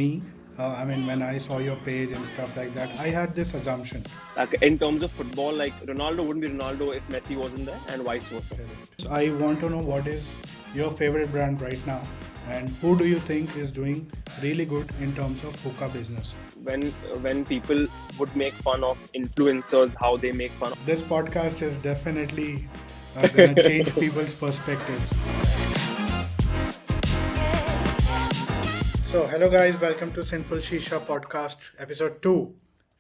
Me, when I saw your page and stuff like that, I had this assumption. Like in terms of football, like Ronaldo wouldn't be Ronaldo if Messi wasn't there, and vice versa. So I want to know what is your favorite brand right now, and who do you think is doing really good in terms of hookah business? When when people would make fun of influencers, how they make fun of. This podcast is definitely gonna change people's perspectives. So, hello guys, welcome to Sinful Shisha Podcast, episode 2.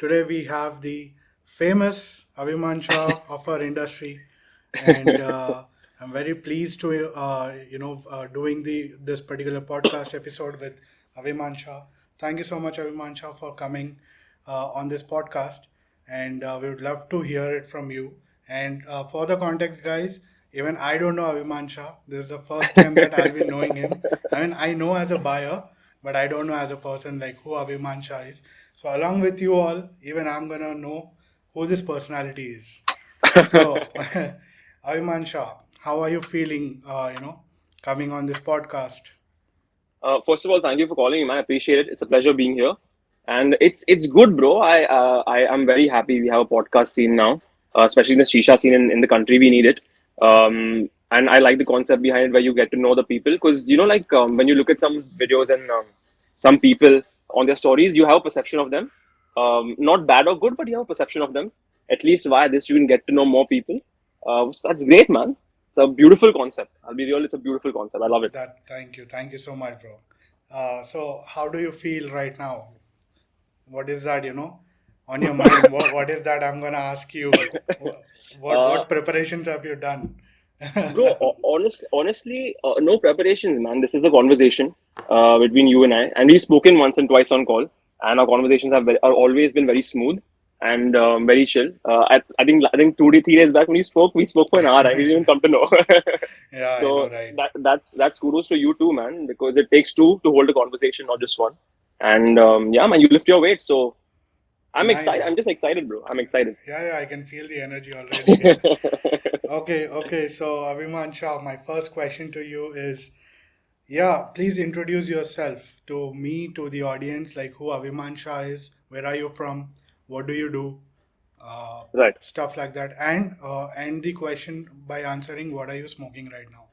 Today we have the famous Abhiman Shah of our industry, and I'm very pleased to doing this particular podcast episode with Abhiman Shah. Thank you so much, Abhiman Shah, for coming on this podcast, and we would love to hear it from you. And for the context, guys, even I don't know Abhiman Shah. This is the first time that I'll be knowing him. I know as a buyer, but I don't know as a person like who Abhiman Shah is. So along with you all, even I'm gonna know who this personality is. So Abhiman Shah, how are you feeling? Coming on this podcast. First of all, thank you for calling me, man. I appreciate it. It's a pleasure being here, and it's good, bro. I am very happy we have a podcast scene now, especially in the shisha scene in the country. We need it. And I like the concept behind it, where you get to know the people, because when you look at some videos and some people on their stories, you have a perception of them, not bad or good, but you have a perception of them. At least via this, you can get to know more people. So that's great, man. It's a beautiful concept. I'll be real. It's a beautiful concept. I love it. Thank you so much, bro. So how do you feel right now? What is that, on your mind? What is that? I'm gonna ask you. What preparations have you done? Bro, honestly, no preparations, man. This is a conversation between you and we've spoken once and twice on call, and our conversations are always been very smooth and very chill. I think 2 3 days back when we spoke for an hour. I didn't even come to know. Yeah, I know, So right? that's kudos to you too, man, because it takes two to hold a conversation, not just one. And yeah, man, you lift your weight, so I'm Nice, excited. I'm bro. just excited, bro. I'm excited. Yeah, I can feel the energy already. Okay. So Abhiman Shah, my first question to you is, yeah, please introduce yourself to me, to the audience, like who Abhiman Shah is, where are you from, what do you do, Right. stuff like that, and end the question by answering what are you smoking right now.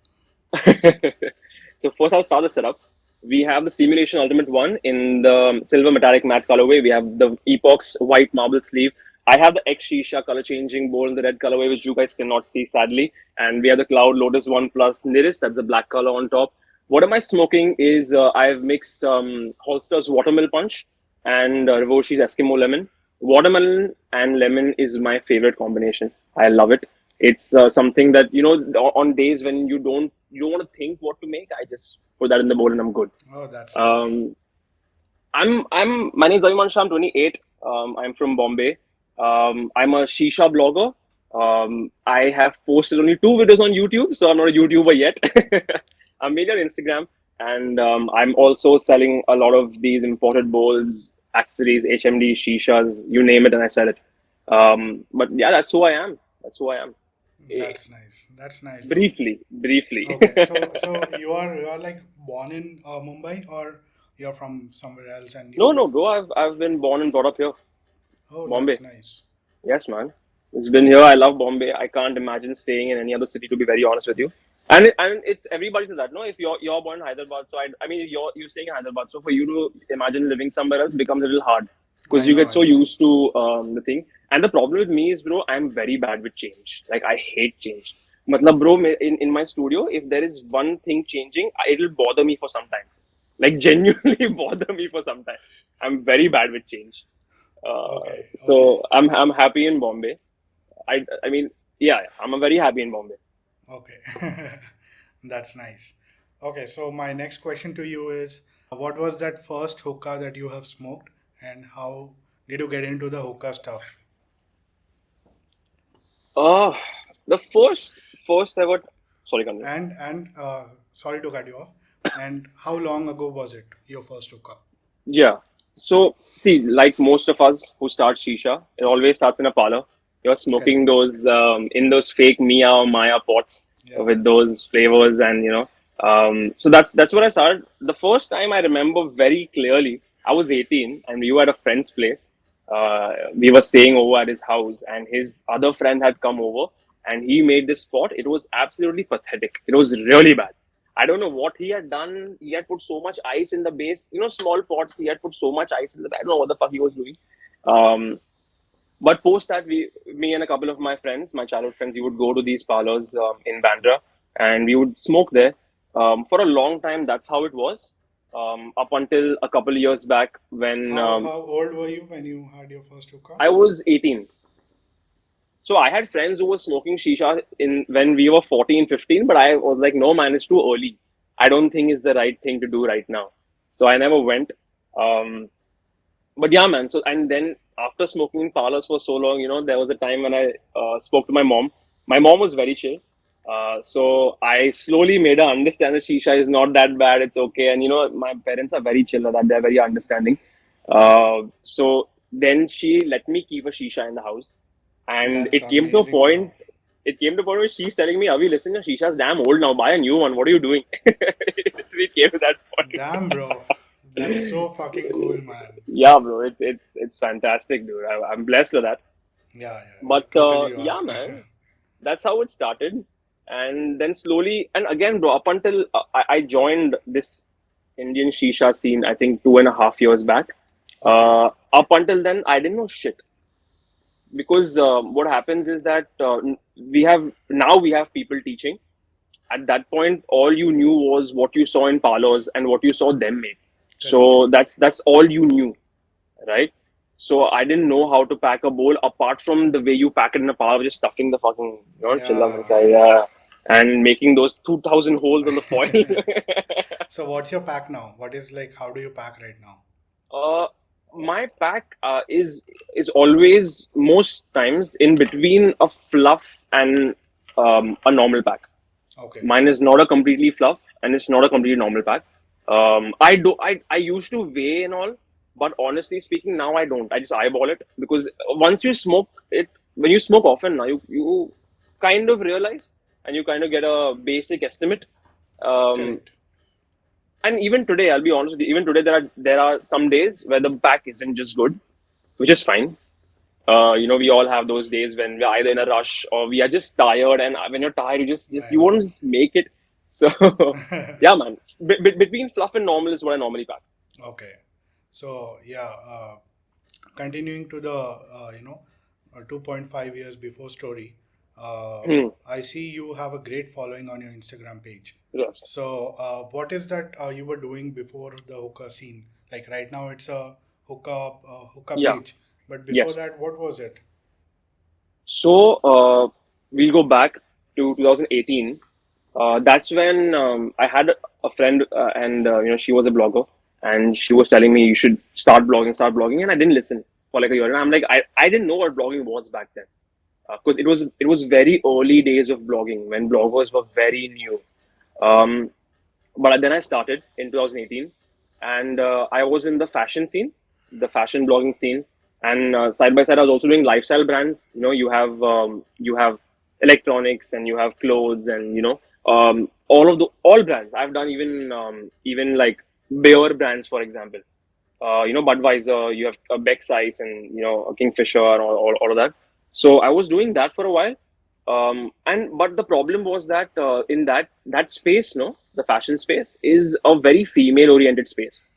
So first, I'll start the setup. We have the Steamulation Ultimate One in the silver metallic matte colorway. We have the Epoch's white marble sleeve. I have the X Shisha color changing bowl in the red colorway, which you guys cannot see sadly. And we have the Cloud Lotus One Plus Niris. That's the black color on top. What am I smoking? Is I've mixed Holster's Watermelon Punch and Revoshi's Eskimo Lemon. Watermelon and lemon is my favorite combination. I love it. It's something that on days when you don't want to think what to make. I just put that in the bowl and I'm good. Oh, that's nice. Um, I'm my name is Aviman Shah. I'm 28. I'm from Bombay. I'm a shisha blogger. I have posted only 2 videos on YouTube, so I'm not a YouTuber yet. I'm mainly on Instagram, and I'm also selling a lot of these imported bowls, accessories, HMD, shishas, you name it, and I sell it. But yeah, that's who I am. That's who I am. Eh, That's nice. That's nice, bro. briefly. Okay, so you are like born in Mumbai, or you're from somewhere else and No, you. no, bro. I've been born and brought up here, Oh, that's Bombay. nice. Yes, man. It's been here. I love Bombay. I can't imagine staying in any other city, to be very honest with you. And it's everybody says that. No, if you're born in Hyderabad, so I mean you're staying in Hyderabad, so for you to imagine living somewhere else becomes a little hard, because I you know, get I so know. used to the thing. And the problem with me is, bro, I'm very bad with change. Like, I hate change. Matlab, bro, in my studio, if there is one thing changing, it'll bother me for some time. Like, genuinely bother me for some time. I'm very bad with change. Okay. So I'm happy in Bombay. I mean, yeah, I'm very happy in Bombay. Okay. That's nice. Okay, so my next question to you is, what was that first hookah that you have smoked, and how did you get into the hookah stuff? Uh the first ever. Sorry, Kandu. And sorry to cut you off. And how long ago was it, your first hookah? Yeah. So see, like most of us who start shisha, it always starts in a parlor. You're smoking Correct. those in those fake Mia or Maya pots Yeah. with those flavors, and so that's where I started. The first time I remember very clearly, I was 18 and we were at a friend's place. We were staying over at his house, and his other friend had come over, and he made this spot. It was absolutely pathetic. It was really bad. I don't know what he had done. He had put so much ice in the base. Small pots. He had put so much ice in the. I don't know what the fuck he was doing. Um, but post that, me and a couple of my friends, my childhood friends, we would go to these parlors in Bandra, and we would smoke there. For a long time, that's how it was. Up until a couple of years back, when How old were you when you had your first hookah? I was 18. So I had friends who were smoking shisha in when we were 14, 15, but I was like, no, man, it's too early. I don't think it's the right thing to do right now. So I never went. Um, but yeah, man. So and then after smoking in parlors for so long, there was a time when I spoke to my mom. My mom was very chill. So I slowly made her understand that shisha is not that bad. It's okay. And my parents are very chill. That they're very understanding. So then she let me keep a shisha in the house, and That's it came to a amazing, bro. point. It came to a point where she's telling me, "Avi, listen, your shisha's damn old now. Buy a new one. What are you doing?" It literally came to that point. Damn, bro. That's so fucking cool, man. Yeah, bro, it's fantastic, dude. I'm blessed with that. Yeah, yeah, But totally you are. yeah, man, that's how it started, and then slowly, and again, bro, up until I joined this Indian shisha scene, I think 2.5 years back. Okay, Up until then, I didn't know shit, because what happens is that we have people teaching. At that point, all you knew was what you saw in parlors and what you saw them make. correct. So that's all you knew, right? So I didn't know how to pack a bowl apart from the way you pack it in a power, just stuffing the fucking chillam Yeah. inside, and making those 2,000 holes on the foil. So what's your pack now? What is like, how do you pack right now? uh, my pack is always most times in between a fluff and a normal pack. Okay, Mine is not a completely fluff and it's not a completely normal pack. I used to weigh and all, but honestly speaking, now I don't. I just eyeball it, because once you smoke it, when you smoke often now, you kind of realize, and you kind of get a basic estimate. Um, correct. and even today, I'll be honest with you, even today there are some days where the pack isn't just good, which is fine. We all have those days when we're either in a rush or we are just tired, and when you're tired, you Right. want to just make it. So, yeah, man. Between fluff and normal is what I normally pack. Okay. So yeah, continuing to the 2.5 years before story, Hmm. I see you have a great following on your Instagram page. Yes. So what is that you were doing before the hookah scene? Like right now, it's a hookah Yeah. page, but before Yes. that, what was it? So, we'll go back to 2018. That's when I had a friend, and she was a blogger, and she was telling me you should start blogging, and I didn't listen for like a year, and I'm like, I didn't know what blogging was back then, because it was very early days of blogging when bloggers were very new. Um, but then I started in 2018, and I was in the fashion scene, the fashion blogging scene, and side by side, I was also doing lifestyle brands. You have electronics, and you have clothes, and all brands. I've done even like beer brands, for example. Budweiser, you have a Beck's Ice, and a Kingfisher, and all of that. So I was doing that for a while, and but the problem was that in that space, no, the fashion space is a very female oriented space,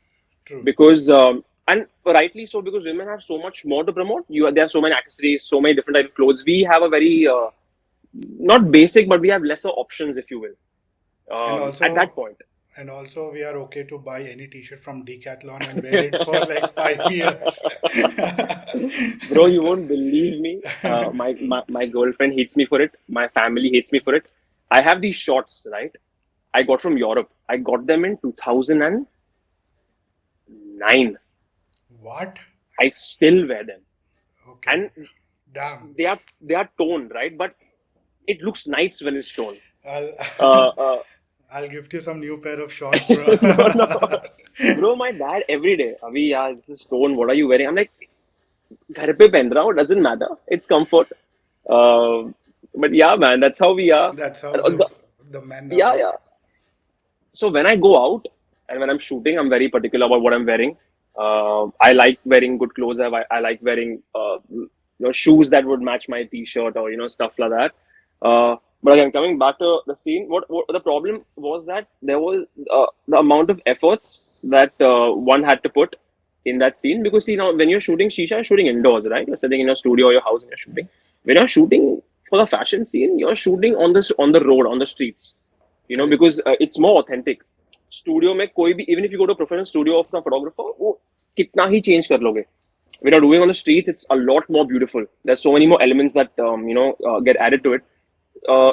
True. because and rightly so, because women have so much more to promote. There are so many accessories, so many different type of clothes. We have a very not basic, but we have lesser options, if you will. And At that also, point. we are okay to buy any T-shirt from Decathlon and wear it for like 5 years. Bro, you won't believe me. My girlfriend hates me for it. My family hates me for it. I have these shorts, right? I got from Europe. I got them in 2009. What? I still wear them, Okay. and Damn. they are toned, right? But it looks nice when it's toned. I'll Uh, uh, I'll gift you some new pair of shorts, bro. no, no, bro. My dad every day. Avi, yeah, this is stone. What are you wearing? I'm like, घर पे पहन रहा हूँ. Doesn't matter. It's comfort. Uh, but yeah, man, that's how we are. That's how And, the men yeah, are. yeah. So when I go out and when I'm shooting, I'm very particular about what I'm wearing. I like wearing good clothes. I like wearing shoes that would match my t-shirt or stuff like that. But again, coming back to the scene, what the problem was that there was the amount of efforts that one had to put in that scene, because see, now when you're shooting shisha, you're shooting indoors, right? You're sitting in your studio or your house and you're shooting. When you're shooting for the fashion scene, you're shooting on the road, on the streets, Correct. because it's more authentic. Studio में कोई भी, even if you go to professional studio of some photographer, वो कितना ही change कर लोगे, when you're doing on the streets, it's a lot more beautiful. There's so many more elements that get added to it.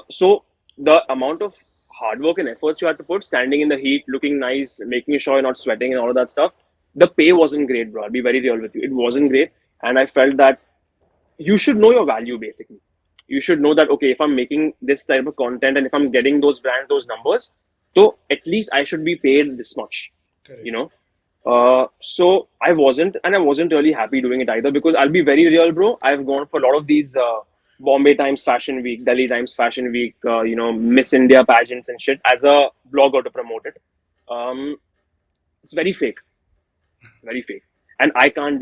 So the amount of hard work and efforts you had to put, standing in the heat, looking nice, making sure you're not sweating and all of that stuff, the pay wasn't great, bro. I'll be very real with you. It wasn't great, and I felt that you should know your value basically. You should know that, okay, if I'm making this type of content and if I'm getting those brands, those numbers, so at least I should be paid this much, you Correct. know. So I wasn't really happy doing it either, because I'll be very real, bro. I've gone for a lot of these Bombay Times Fashion Week, Delhi Times Fashion Week, Miss India pageants and shit as a blogger to promote it. Um, it's very fake, very fake, and I can't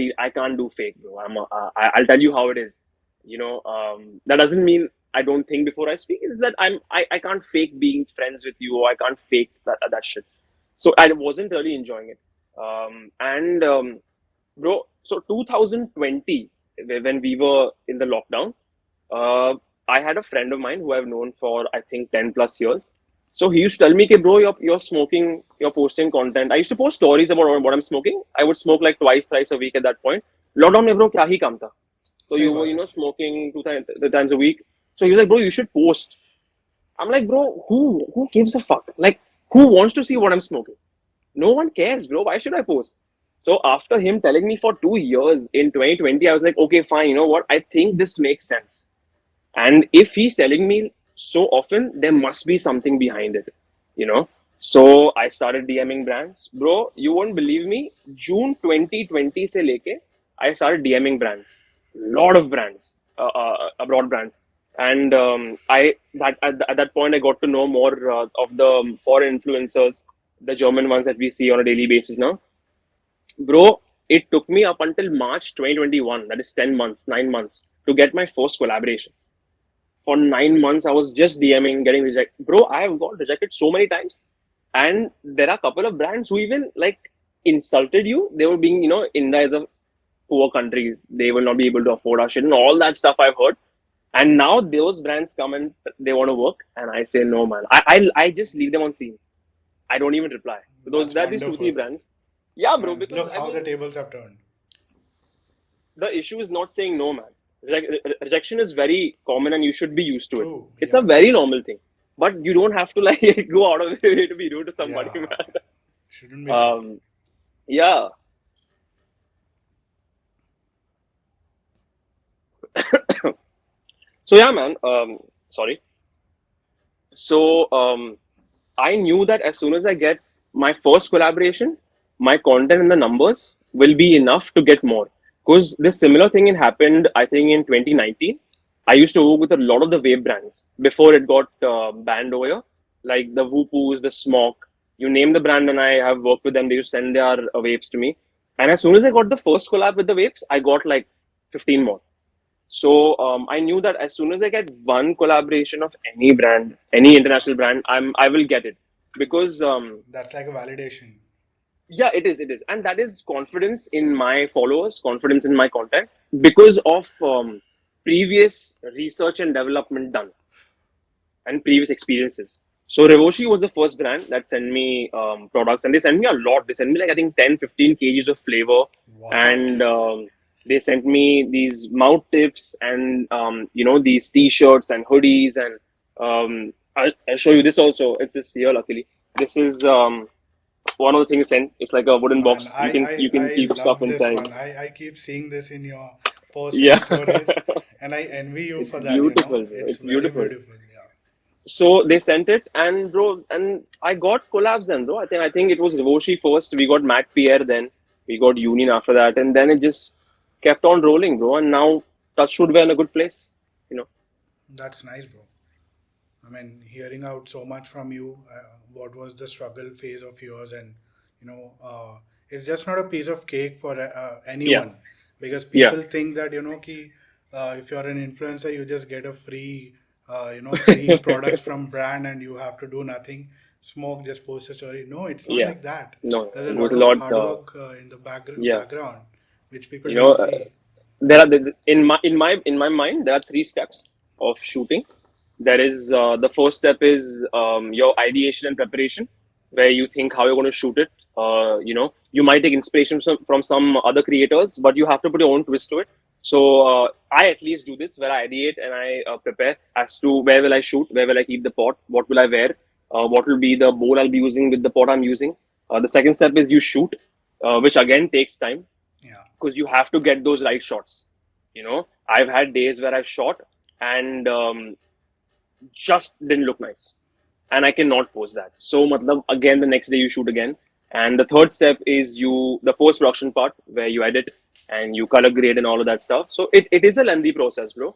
do fake, bro. I'll tell you how it is. That doesn't mean I don't think before I speak. It's that I can't fake being friends with you, or I can't fake that shit. So I wasn't really enjoying it. And Bro, so 2020, when we were in the lockdown, uh, I had a friend of mine who I've known for I think 10 plus years. So he used to tell me, "Okay, bro, you're smoking, you're posting content." I used to post stories about what I'm smoking. I would smoke like twice, thrice a week at that point. Lockdown में bro क्या ही काम था? So सही you were बात है. smoking two times a week. So he was like, "Bro, you should post." I'm like, "Bro, who gives a fuck? Like, who wants to see what I'm smoking? No one cares, bro. Why should I post?" So after him telling me for 2 years in 2020, I was like, "Okay, fine. You know what? I think this makes sense." And if he's telling me so often, there must be something behind it, you know? So I started DMing brands. Bro, you won't believe me. June 2020 se leke, I started DMing brands. Lot of brands, abroad brands. And at that point, I got to know more of the foreign influencers, the German ones that we see on a daily basis now. Bro, it took me up until March 2021, that is 10 months, 9 months, to get my first collaboration. For 9 months, I was just DMing, getting rejected. Bro, I have got rejected so many times. And there are a couple of brands who even like insulted you. They were being, India is a poor country. They will not be able to afford our shit and all that stuff I've heard. And now those brands come and they want to work. And I say, no, man. I just leave them on scene. I don't even reply. Those That's That these two, three wonderful. brands. Yeah, bro, And because look I how the mean, tables have turned. the issue is not saying no, man. Rejection is very common and you should be used to it. True. It's a Yeah. very normal thing. But you don't have to like go out of your way to be rude to somebody, Yeah. man. Shouldn't be rude. Yeah. So yeah, man. Sorry. So I knew that as soon as I get my first collaboration, my content and the numbers will be enough to get more. Because this similar thing had happened, I think, in 2019. I used to work with a lot of the vape brands before it got banned over here, like the Whoopoos, the Smoke. You name the brand, and I have worked with them. They used to send their vapes to me. And as soon as I got the first collab with the vapes, I got like 15 more. So I knew that as soon as I get one collaboration of any brand, any Yeah. international brand, I will get it, because That's like a validation. yeah, it is, and that is confidence in my followers, confidence in my content, because of previous research and development done and previous experiences. So Revoshi was the first brand that sent me products, and they sent me a lot. They sent me like I think 10, 15 kgs of flavor, What? and they sent me these mouth tips and these t-shirts and hoodies, and I'll show you this also. It's just here, luckily. This is one of the things sent. It's like a wooden Man, box. You can I keep stuff love this inside. one. I keep seeing this in your posts and Yeah, stories, and I envy you it's for that. beautiful, bro. It's It's very beautiful. beautiful. Yeah. So they sent it, and bro, and I got collabs then, bro. I think it was Rivoshi first. We got Matt Pierre, then we got Union after that, and then it just kept on rolling, bro. And now Touchwood, we're in a good place, you know. That's nice, bro. I mean, hearing out so much from you, what was the struggle phase of yours, and you know, it's just not a piece of cake for Yeah, anyone, because yeah. people think that if you're an influencer, you just get a free products from brand and you have to do nothing, smoke, just post a story. No, it's not Yeah. like that. No, There's a it goes lot a of lot. hard work in the Yeah, background, which people you know, don't see. there are in my mind there are three steps of shooting. There is the first step is your ideation and preparation, where you think how you're going to shoot it. You might take inspiration from some other creators, but you have to put your own twist to it. So I at least do this, where I ideate and I prepare as to where will I shoot, where will I keep the pot, what will I wear, what will be the bowl I'll be using with the pot I'm using. The second step is you shoot, which again takes time Yeah, because you have to get those right shots. I've had days where I've shot and just didn't look nice, and I cannot post that. So, matlab, again, the next day you shoot again. And the third step is the post production part where you edit and you color grade and all of that stuff. So it is a lengthy process, bro.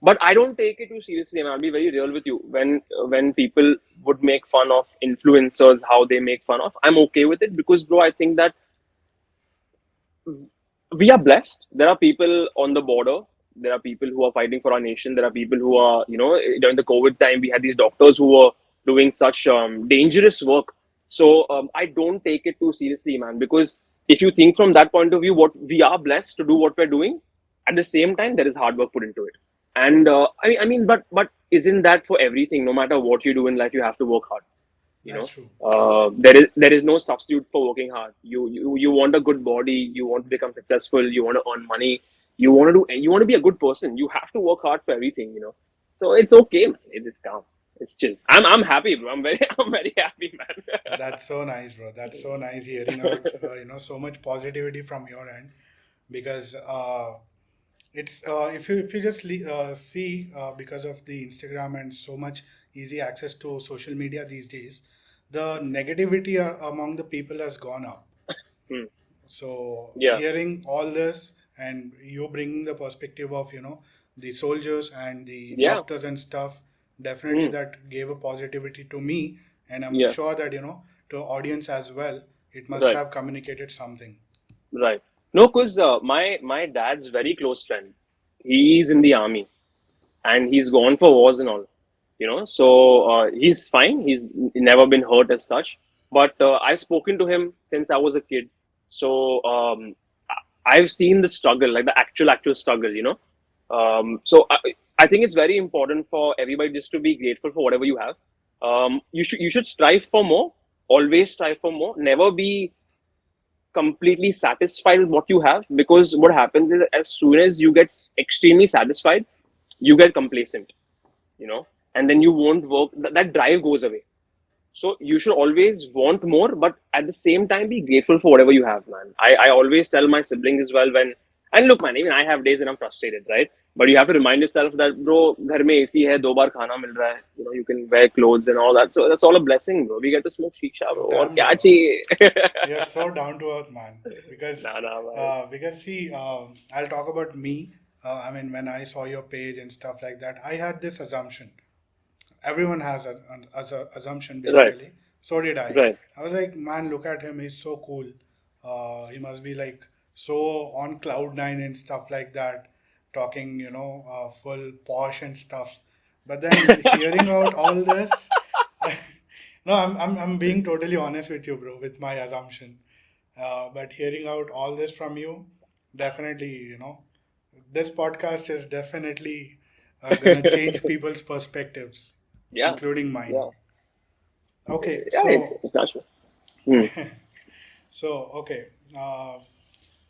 But I don't take it too seriously, and I'll be very real with you. When people would make fun of influencers, how they make fun of, I'm okay with it because, bro, I think that we are blessed. There are people on the border. There are people who are fighting for our nation. There are people who are, during the COVID time, we had these doctors who were doing such dangerous work. So I don't take it too seriously, man, because if you think from that point of view, what we are blessed to do what we're doing, at the same time, there is hard work put into it. And but isn't that for everything? No matter what you do in life, you have to work hard. you that's know true. That's true. there is no substitute for working hard. You want a good body, you want to become successful, you want to earn money, you want to be a good person, you have to work hard for everything. So it's okay, man. It is calm, it's chill. I'm happy, bro. I'm very I'm very happy, That's so nice, bro. That's so nice hearing out, so much positivity from your end, because it's if you just see, because of the Instagram and so much easy access to social media these days, the negativity among the people has gone up. man. So Yeah. hearing all this and you bringing the perspective of the soldiers and the Yeah. doctors and stuff, definitely Hmm. that gave a positivity to me, and I'm Yeah. sure that to audience as well, it must Right. have communicated something. Right. No, because my dad's very close friend, he's in the army and he's gone for wars and all. So he's fine, he's never been hurt as such. But I've spoken to him since I was a kid. So I've seen the struggle, like the actual struggle. So I think it's very important for everybody just to be grateful for whatever you have. You should strive for more, always strive for more, never be completely satisfied with what you have, because what happens is as soon as you get extremely satisfied, you get complacent, you know and then you won't work. That drive goes away. So you should always want more, but at the same time be grateful for whatever you have, man. I always tell my siblings as well, and look, man, even I have days when I'm frustrated, right? But you have to remind yourself that, bro, घर में AC है, दो बार खाना मिल रहा है, you can wear clothes and all that. So that's all a blessing, bro. We get to smoke shisha, bro. और Damn, क्या bro. चाहिए? You're so down to earth, man. Because, Nah, nah, man. see, I'll talk about me. I mean, when I saw your page and stuff like that, I had this assumption. Everyone has an assumption Right, basically. So did I. right. I was like, man, look at him. He's so cool. He must be like so on cloud nine and stuff like that, talking, full posh and stuff. But then hearing out all this, no, I'm being totally honest with you, bro, with my assumption. But hearing out all this from you, definitely, this podcast is definitely gonna change people's perspectives, Yeah, including mine. yeah, Okay, yeah. It's natural. Hmm. okay, uh,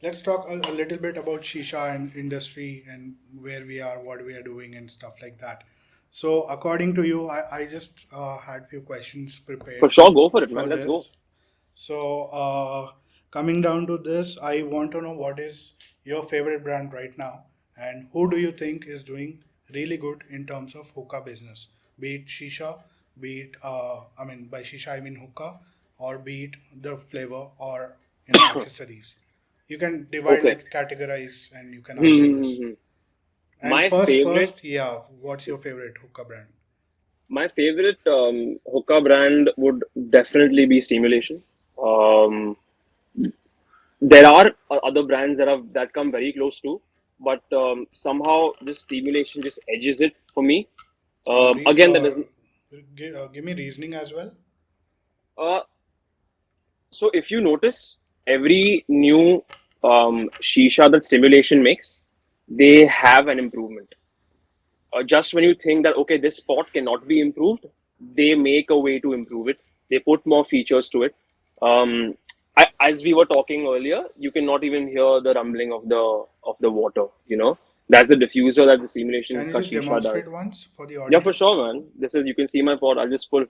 let's talk a little bit about shisha and industry and where we are, what we are doing, and stuff like that. So, according to you, I just had few questions For prepared sure, go for it, for man. Let's go. this. So, coming down to this, I want to know what is your favorite brand right now, and who do you think is doing really good in terms of hookah business? Be it shisha, be it I mean by shisha I mean hookah, or be it the flavor or accessories. You can divide, Okay. like categorize, and you can Hmm, answer hmm, hmm, this. hmm. And My first, favorite, first, yeah, what's your favorite hookah brand? my favorite hookah brand would definitely be Steamulation. Um, There are other brands that come very close to, but somehow this stimulation just edges it for me. Again, that doesn't. Give me reasoning as well. Uh, so if you notice, every new shisha that stimulation makes, they have an improvement. Just when you think that okay, this spot cannot be improved, they make a way to improve it. They put more features to it. As we were talking earlier, you cannot even hear the rumbling of the water. That's the diffuser that the stimulation Can you ka just shisha does. demonstrate once for the Yeah, for audience? sure, man. This is, you can see my pot. I'll just pull.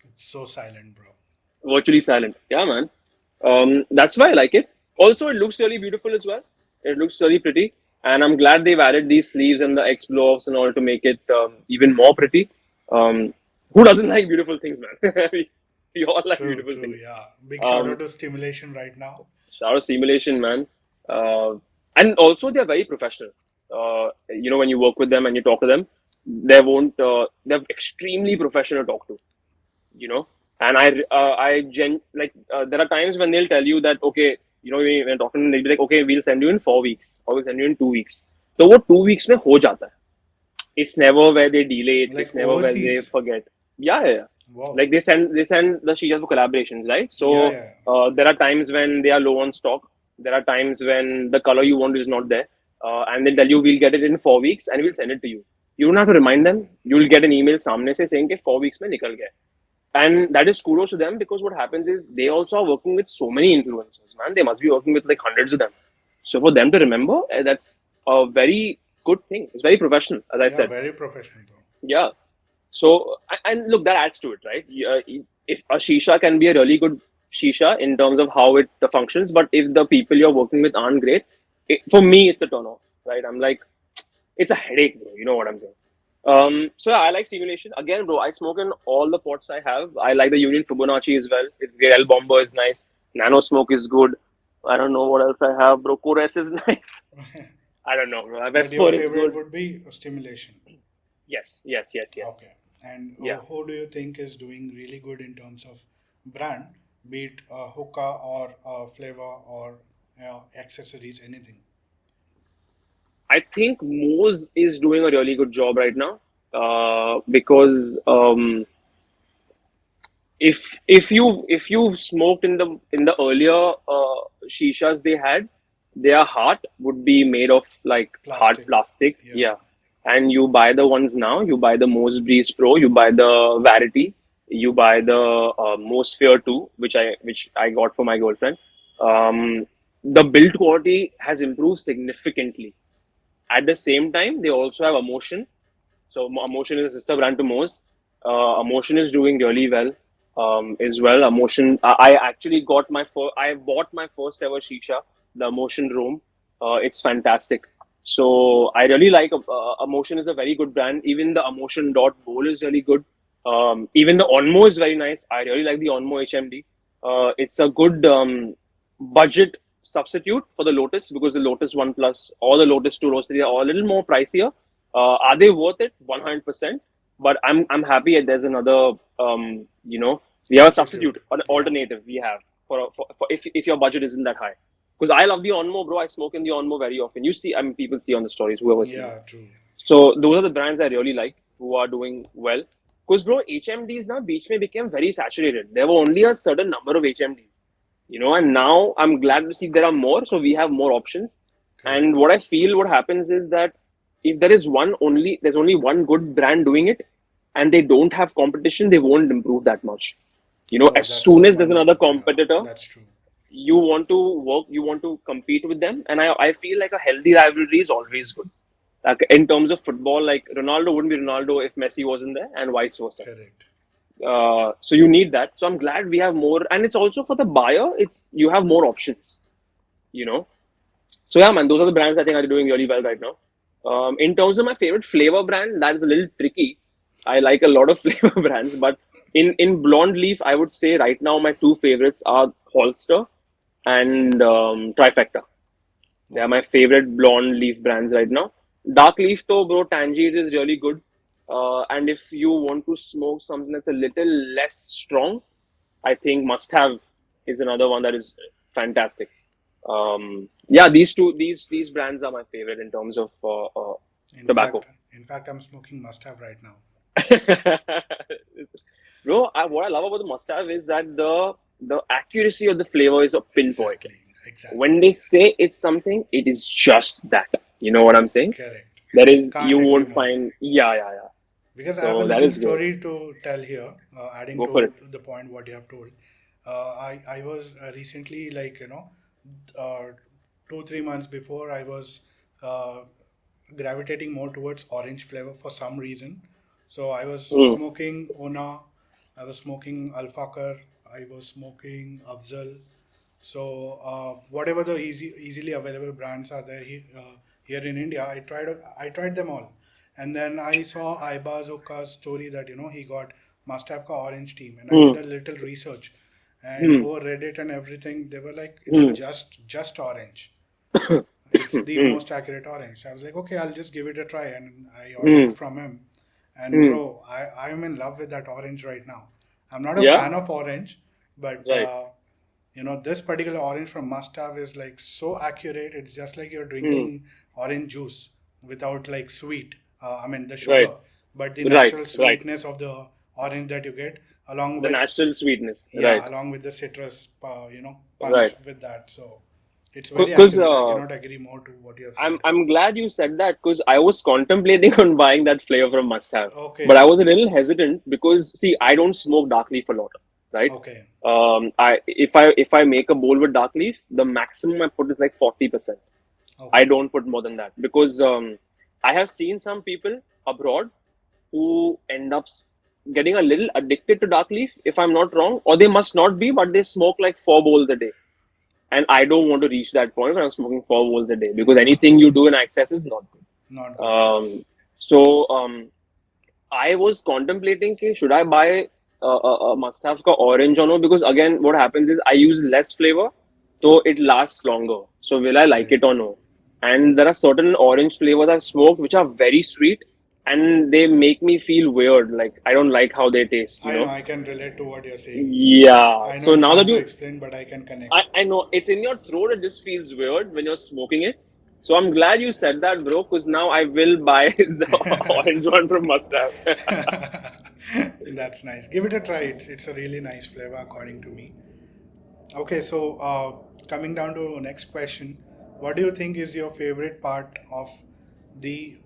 It's so silent, bro. Virtually silent. Yeah, man. That's why I like it. Also, it looks really beautiful as well. It looks really pretty, and I'm glad they've added these sleeves and the X blow-offs and all to make it even more pretty. Who doesn't like beautiful things, man? We all like True, beautiful true, things. yeah. Big shout out Um, to Stimulation right now. Shower stimulation, man. Uh, and also, they're very professional. When you work with them and you talk to them, they're extremely professional to talk to. you know and there are times when they'll tell you that okay, when you're talking, they'll be like, okay, we'll send you in 4 weeks or we'll send you in 2 weeks. So what 2 weeks mein ho jata hai. It's never where they delay it. Like It's never where they overseas. forget. Yeah. Wow. Like they send the sheets for collaborations, right? Yeah, So yeah. there are times when they are low on stock. There are times when the color you want is not there, and they'll tell you we'll get it in 4 weeks and we'll send it to you. You don't have to remind them. You'll get an email सामने से saying कि 4 weeks में निकल गया. And that is kudos to them, because what happens is they also are working with so many influencers, man. They must be working with like hundreds of them. So for them to remember, that's a very good thing. It's very professional, as I Yeah, said. very professional, bro. Yeah. So, and look, that adds to it, right? If a shisha can be a really good shisha in terms of how it functions, but if the people you're working with aren't great, for me, it's a turn off, right? I'm like, it's a headache, bro. You know what I'm saying? So yeah, I like stimulation. Again, bro, I smoke in all the pots I have. I like the Union Fibonacci as well. It's the L Bomber is nice. Nano Smoke is good. I don't know what else I have, bro. Kores is nice. I don't know, bro. But your Vesper is favorite good. would be Stimulation. Yes. Okay. And Yeah. who do you think is doing really good in terms of brand, be it hookah or flavor or accessories, anything? I think Moose is doing a really good job right now, because if you smoked in the earlier shishas they had, their heart would be made of like hard Plastic. plastic. Yeah. Yeah. And you buy the ones now, you buy the Mose Breeze Pro, you buy the Varity, you buy the Mosphere 2, which I got for my girlfriend. The build quality has improved significantly. At the same time, they also have Emotion. So Emotion is a sister brand to Moz. Emotion is doing really well, as well. Emotion. I actually got my first. I bought my first ever shisha, the Emotion Room. It's fantastic. So I really like. Emotion is a very good brand. Even the Emotion Dot Bowl is really good. Even the Onmo is very nice. I really like the Onmo HMD. It's a good budget substitute for the Lotus, because the Lotus One Plus or the Lotus Two, Lotus 3 are all a little more pricier. Are they worth it? 100%. But I'm happy that there's another, we have a Substitute. substitute, an Yeah. alternative we have for if your budget isn't that high. Because I love the Onmo, bro. I smoke in the Onmo very often. You see, I mean, people see on the stories, whoever sees it. Yeah, true. So those are the brands I really like who are doing well. Because bro, HMDs now beach mein became very saturated. There were only a certain number of HMDs, and now I'm glad to see there are more. So we have more options. And Correct. what I feel what happens is that if there's only one good brand doing it, and they don't have competition, they won't improve that much. Oh, As that's soon so as there's another wonderful. Yeah, competitor, that's true. you want to compete with them. And I feel like a healthy rivalry is always good. Like in terms of football, like Ronaldo wouldn't be Ronaldo if Messi wasn't there, and vice versa. Correct. So you need that. So I'm glad we have more, and it's also for the buyer. It's you have more options. You know. So yeah, man, those are the brands I think are doing really well right now. In terms of my favorite flavor brand, that is a little tricky. I like a lot of flavor brands, but in blonde leaf, I would say right now my two favorites are Holster and Trifecta. They are Oh, my favorite blonde leaf brands right now. Dark leaf, though, bro, Tangier is really good. And if you want to smoke something that's a little less strong, I think Musthave is another one that is fantastic. Yeah, these brands are my favorite in terms of In tobacco. fact, I'm smoking must have right now. Bro, what I love about the Musthave is that the accuracy of the flavor is a pinpoint. Exactly, exactly. When they say it's something, it is just that. You know what I'm saying? Correct. There is Can't you agree won't more. find yeah. Because I have a So that little is great. story to tell here, adding Go for to it. the point what you have told. I was recently, like, uh, 2 3 months before, I was uh, gravitating more towards orange flavor for some reason. So I was Mm, smoking Ona, I was smoking Alfakar, I was smoking Afzal. So whatever the easily available brands are there here in India, I tried them all, and then I saw Aibazuka's story that he got must have ka orange team, and I did mm, a little research, and mm, over Reddit and everything, they were like, it's mm, just orange. It's the mm, most accurate orange. So I was like, okay, I'll just give it a try, and I ordered mm, from him, and mm. bro, I'm in love with that orange right now. I'm not a Yeah, fan of orange, but right. this particular orange from Must Have is like so accurate. It's just like you're Mm, drinking orange juice without like sweet. I mean the right, sugar, but the right, natural right. sweetness of the orange that you get, along The with, natural sweetness, right, yeah, along with the citrus, right. punch with that. So it's very Because accurate. I cannot agree more to what you have I'm said. I'm glad you said that because I was contemplating on buying that flavor from Must Have, but I Okay, was a little hesitant because see, I don't smoke dark leaf a lot, right? okay, If I make a bowl with dark leaf, the maximum I put is like 40%. I okay. don't put more than that because I have seen some people abroad who end up getting a little addicted to dark leaf, if I'm not wrong, or they must not be, but they smoke like 4 bowls a day. And I don't want to reach that point when I'm smoking 4 bowls a day because Yeah, anything you do in excess is not not good. good. Yes. So I was contemplating, कि should I buy a Mustave ka orange or no? Because again, what happens is I use less flavor, so it lasts longer. So will I like it Correct. or no? And there are certain orange flavors I've smoked which are very sweet, and they make me feel weird. Like I don't like how they taste. I know. I can relate to what you're saying. Yeah. I know So it's now that hard to you explain, but I can I, connect. I know it's in your throat. It just feels weird when you're smoking it. So I'm glad you said that, bro. Because now I will buy the orange one from Mustang. That's nice. Give it a try. It's a really nice flavor according to me. Okay, so coming down to next question, what do you think is your favorite part of the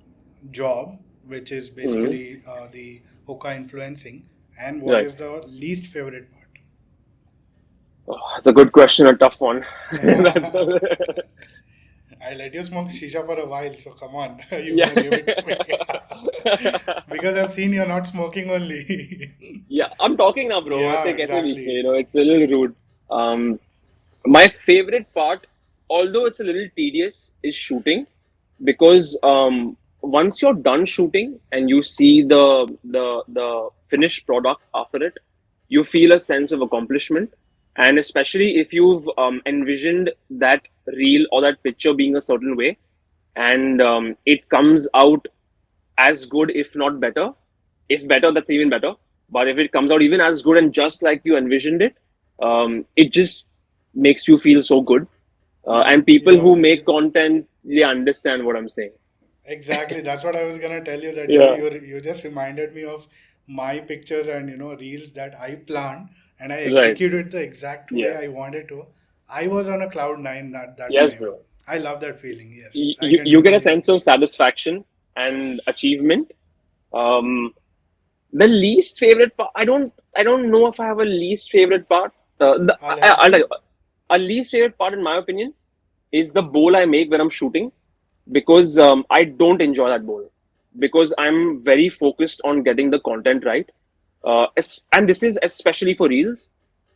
job, which is Mhm. basically the hookah influencing, and what Right. is the least favorite Oh, that's a good question. A tough one. That's part? I let you smoke shisha for a while, so come on, you yeah. gotta give it to me. Because I've seen you're not smoking only. Yeah. I'm talking now, bro. Yeah, ऐसे कैसे बीच में? exactly. It's a little rude. Um, my favorite part, although it's a little tedious, is shooting because once you're done shooting and you see the finished product after it, you feel a sense of accomplishment. And especially if you've envisioned that reel or that picture being a certain way, and it comes out as good, if not better. If better, that's even better. But if it comes out even as good and just like you envisioned it, it just makes you feel so good. You, And people who you, make you, content, they understand what I'm saying. exactly. That's what I was gonna tell you. That Yeah, you just reminded me of my pictures and reels that I planned and I right. executed the exact way Yeah. I wanted to. I was on a cloud nine that Yes, time. bro. I love that feeling. You, Yes, I you, can you get a totally. sense of satisfaction and Yes. achievement. Um, the least favorite part, I don't know if I have a least favorite part. I'll help I'll tell you. you, a least favorite part, in my opinion, is the bowl I make when I'm shooting because I don't enjoy that bowl because I'm very focused on getting the content right. And this is especially for reels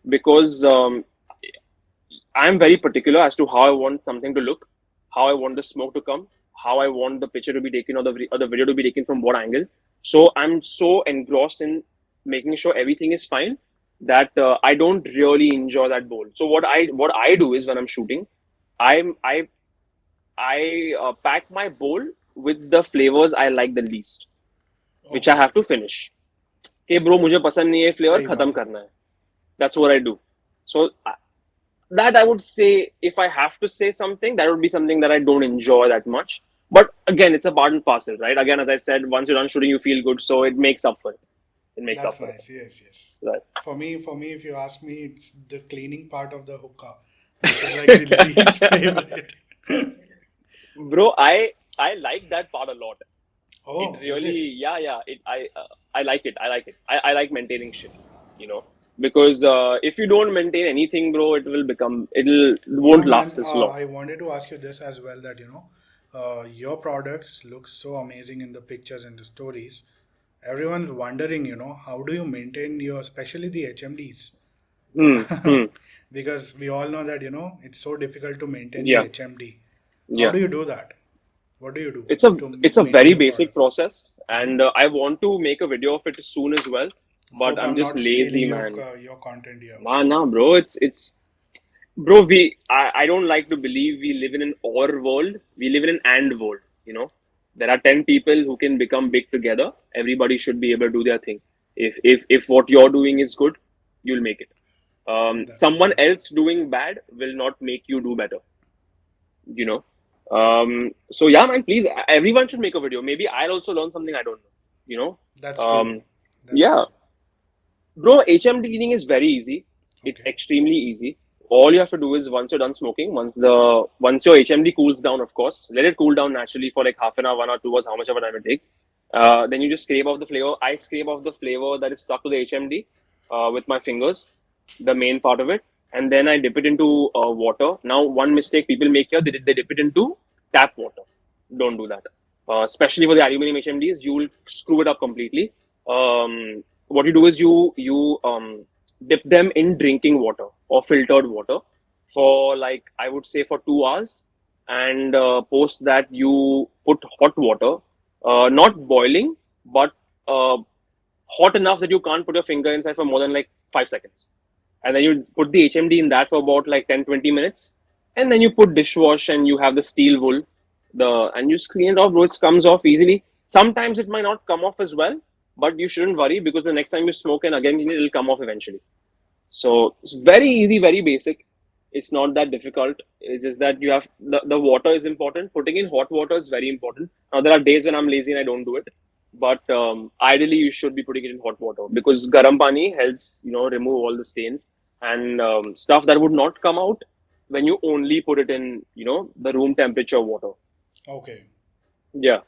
because I'm very particular as to how I want something to look, how I want the smoke to come, how I want the picture to be taken or the video to be taken from what angle. So I'm so engrossed in making sure everything is fine that I don't really enjoy that bowl. So what I do is when I'm shooting, I'm I pack my bowl with the flavors I like the least, which I Okay. have to finish. कि bro मुझे पसंद नहीं है flavour सही खत्म बात है. करना है That's what I do. So that I would say, if I have to say something, that would be something that I don't enjoy that much. But again, it's a part and parcel, right? Again, as I said, once you're done shooting, you feel good, so it makes up for it. It makes up That's for it, nice. Yes, yes. right? For me, if you ask me, it's the cleaning part of the hookah, which is like the least favorite. Bro, I like that part a lot. It Oh, is really, it? yeah, yeah. I like it. I like it. I like maintaining shit, you know, because if you don't maintain anything, bro, it Yeah, won't last man. as long. I wanted to ask you this as well, that your products look so amazing in the pictures and the stories. Everyone's wondering, how do you maintain your, especially the HMDs? Hmm. Hmm. Because we all know that, it's so difficult to maintain the Yeah. HMD. How Yeah. do you do that? What do you do It's a to it's a maintain very the basic product? process, Hmm. and I want to make a video of it soon as well. But Hope I'm I'm just not lazy, stealing man. your content here. Nah, bro. It's bro. I don't like to believe we live in an or world. We live in an and world. You know, there are 10 people who can become big together. Everybody should be able to do their thing. If what you're doing is good, you'll make it. That's Someone very true. else doing bad will not make you do better. You know. So yeah, man. Please, everyone should make a video. Maybe I'll also learn something I don't know. You know. That's true. Um, That's yeah. true. Bro, HM cleaning is very easy. It's Okay. extremely easy. All you have to do is, once you're done smoking, once your HMD cools down, of course, let it cool down naturally for like half an hour, 1 or 2 hours, how much of a time it takes. Then you just scrape off the flavor. I scrape off the flavor that is stuck to the HMD with my fingers, the main part of it, and then I dip it into water. Now, one mistake people make here, they dip it into tap water. Don't do that. Especially for the aluminum HMDs, you will screw it up completely. What you do is you dip them in drinking water or filtered water for, like, I would say, for 2 hours, and post that you put hot water, not boiling, but uh, hot enough that you can't put your finger inside for more than like 5 seconds, and then you put the HMD in that for about like 10-20 minutes, and then you put dishwash and you have the steel wool, and you just clean it off, bro. It comes off easily. Sometimes it might not come off as well, but you shouldn't worry, because the next time you smoke and again clean it, it'll come off eventually. So it's very easy, very basic. It's not that difficult. It's just that you have the water is important. Putting in hot water is very important. Now there are days when I'm lazy and I don't do it, but ideally you should be putting it in hot water, because garam pani helps, remove all the stains and stuff that would not come out when you only put it in, the room temperature water. Okay. Yeah.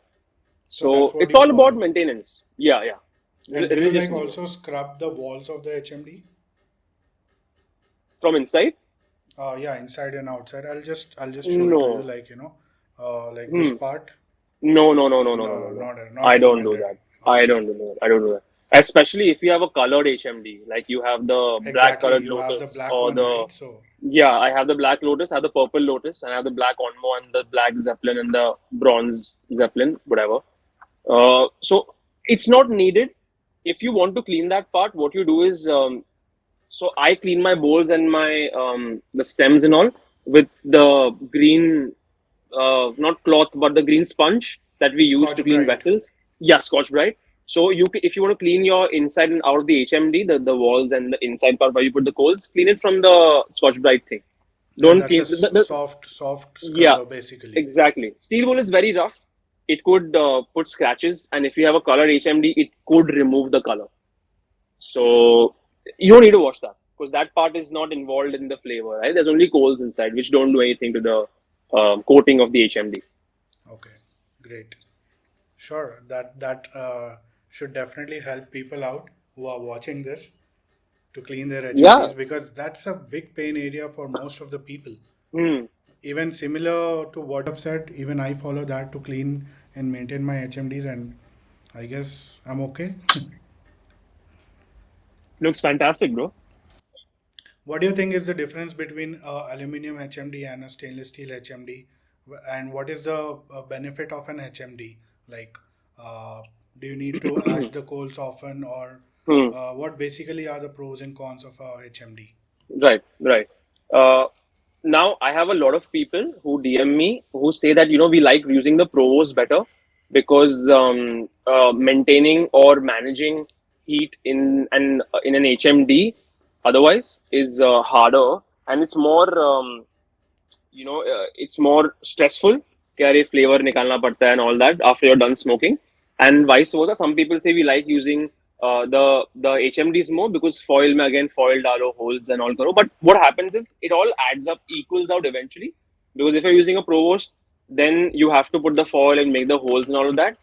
So that's So what it's you all about follow. maintenance. Yeah, yeah. And do you like Religiously, bro. also scrub the walls of the HMD? From inside? Yeah, inside and outside. I'll just show it to you, No. like like this Hmm. part. No, no, no, no, no, no, no, No, no. not I don't do recommended. that. I Okay. don't do that. I don't do that. Especially if you have a colored HMD, like you have the black Exactly. colored You have the lotus black or one, the, right? So yeah, I have the black lotus, I have the purple lotus, and I have the black onmo and the black zeppelin and the bronze zeppelin, whatever. So it's not needed. If you want to clean that part, what you do is, so I clean my bowls and my the stems and all with the green, not cloth, but the green sponge that we use to Scotch clean Brite. vessels. Yeah, Scotch Brite. So if you want to clean your inside and out of the HMD, the walls and the inside part where you put the coals, clean it from the Scotch Brite thing. Yeah, Don't that's a clean soft yeah, scrubber basically. exactly. Steel wool is very rough. It could put scratches, and if you have a colored HMD, it could remove the color. So you don't need to wash that, because that part is not involved in the flavor, right? There's only coals inside, which don't do anything to the coating of the HMD. Okay, great. Sure, that should definitely help people out who are watching this to clean their Yeah. HMDs, because that's a big pain area for most of the people. Hmm. Even similar to what you have said, even I follow that to clean and maintain my HMDs, and I guess I'm okay. Looks fantastic, bro. What do you think is the difference between aluminum HMD and a stainless steel HMD? And what is the benefit of an HMD? Like, uh, do you need to ash the coals often, or Hmm. what basically are the pros and cons of a HMD? Right, right. Uh, Now I have a lot of people who DM me who say that, we like using the provos better, because maintaining or managing heat in an HMD otherwise is harder, and it's more it's more stressful कि अरे flavor निकालना पड़ता है and all that after you're done smoking, and vice versa. Some people say we like using the HMDs more because foil में again foil डालो, holes and all करो, but what happens is it all adds up, equals out eventually, because if you're using a provost, then you have to put the foil and make the holes and all of that,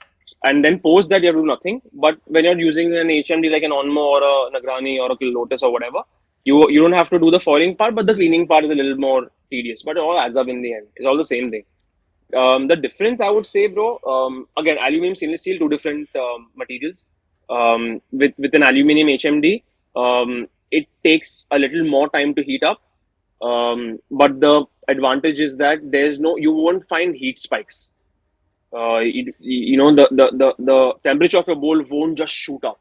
and then post that you have to do nothing. But when you're using an HMD like an Onmo or a Nagrani or a Lotus or whatever, you don't have to do the foiling part, but the cleaning part is a little more tedious. But it all adds up in the end. It's all the same thing. The difference, I would say, bro. Again, aluminum, stainless steel, two different materials. With an aluminum HMD, it takes a little more time to heat up. But the advantage is that you won't find heat spikes. The temperature of your bowl won't just shoot up.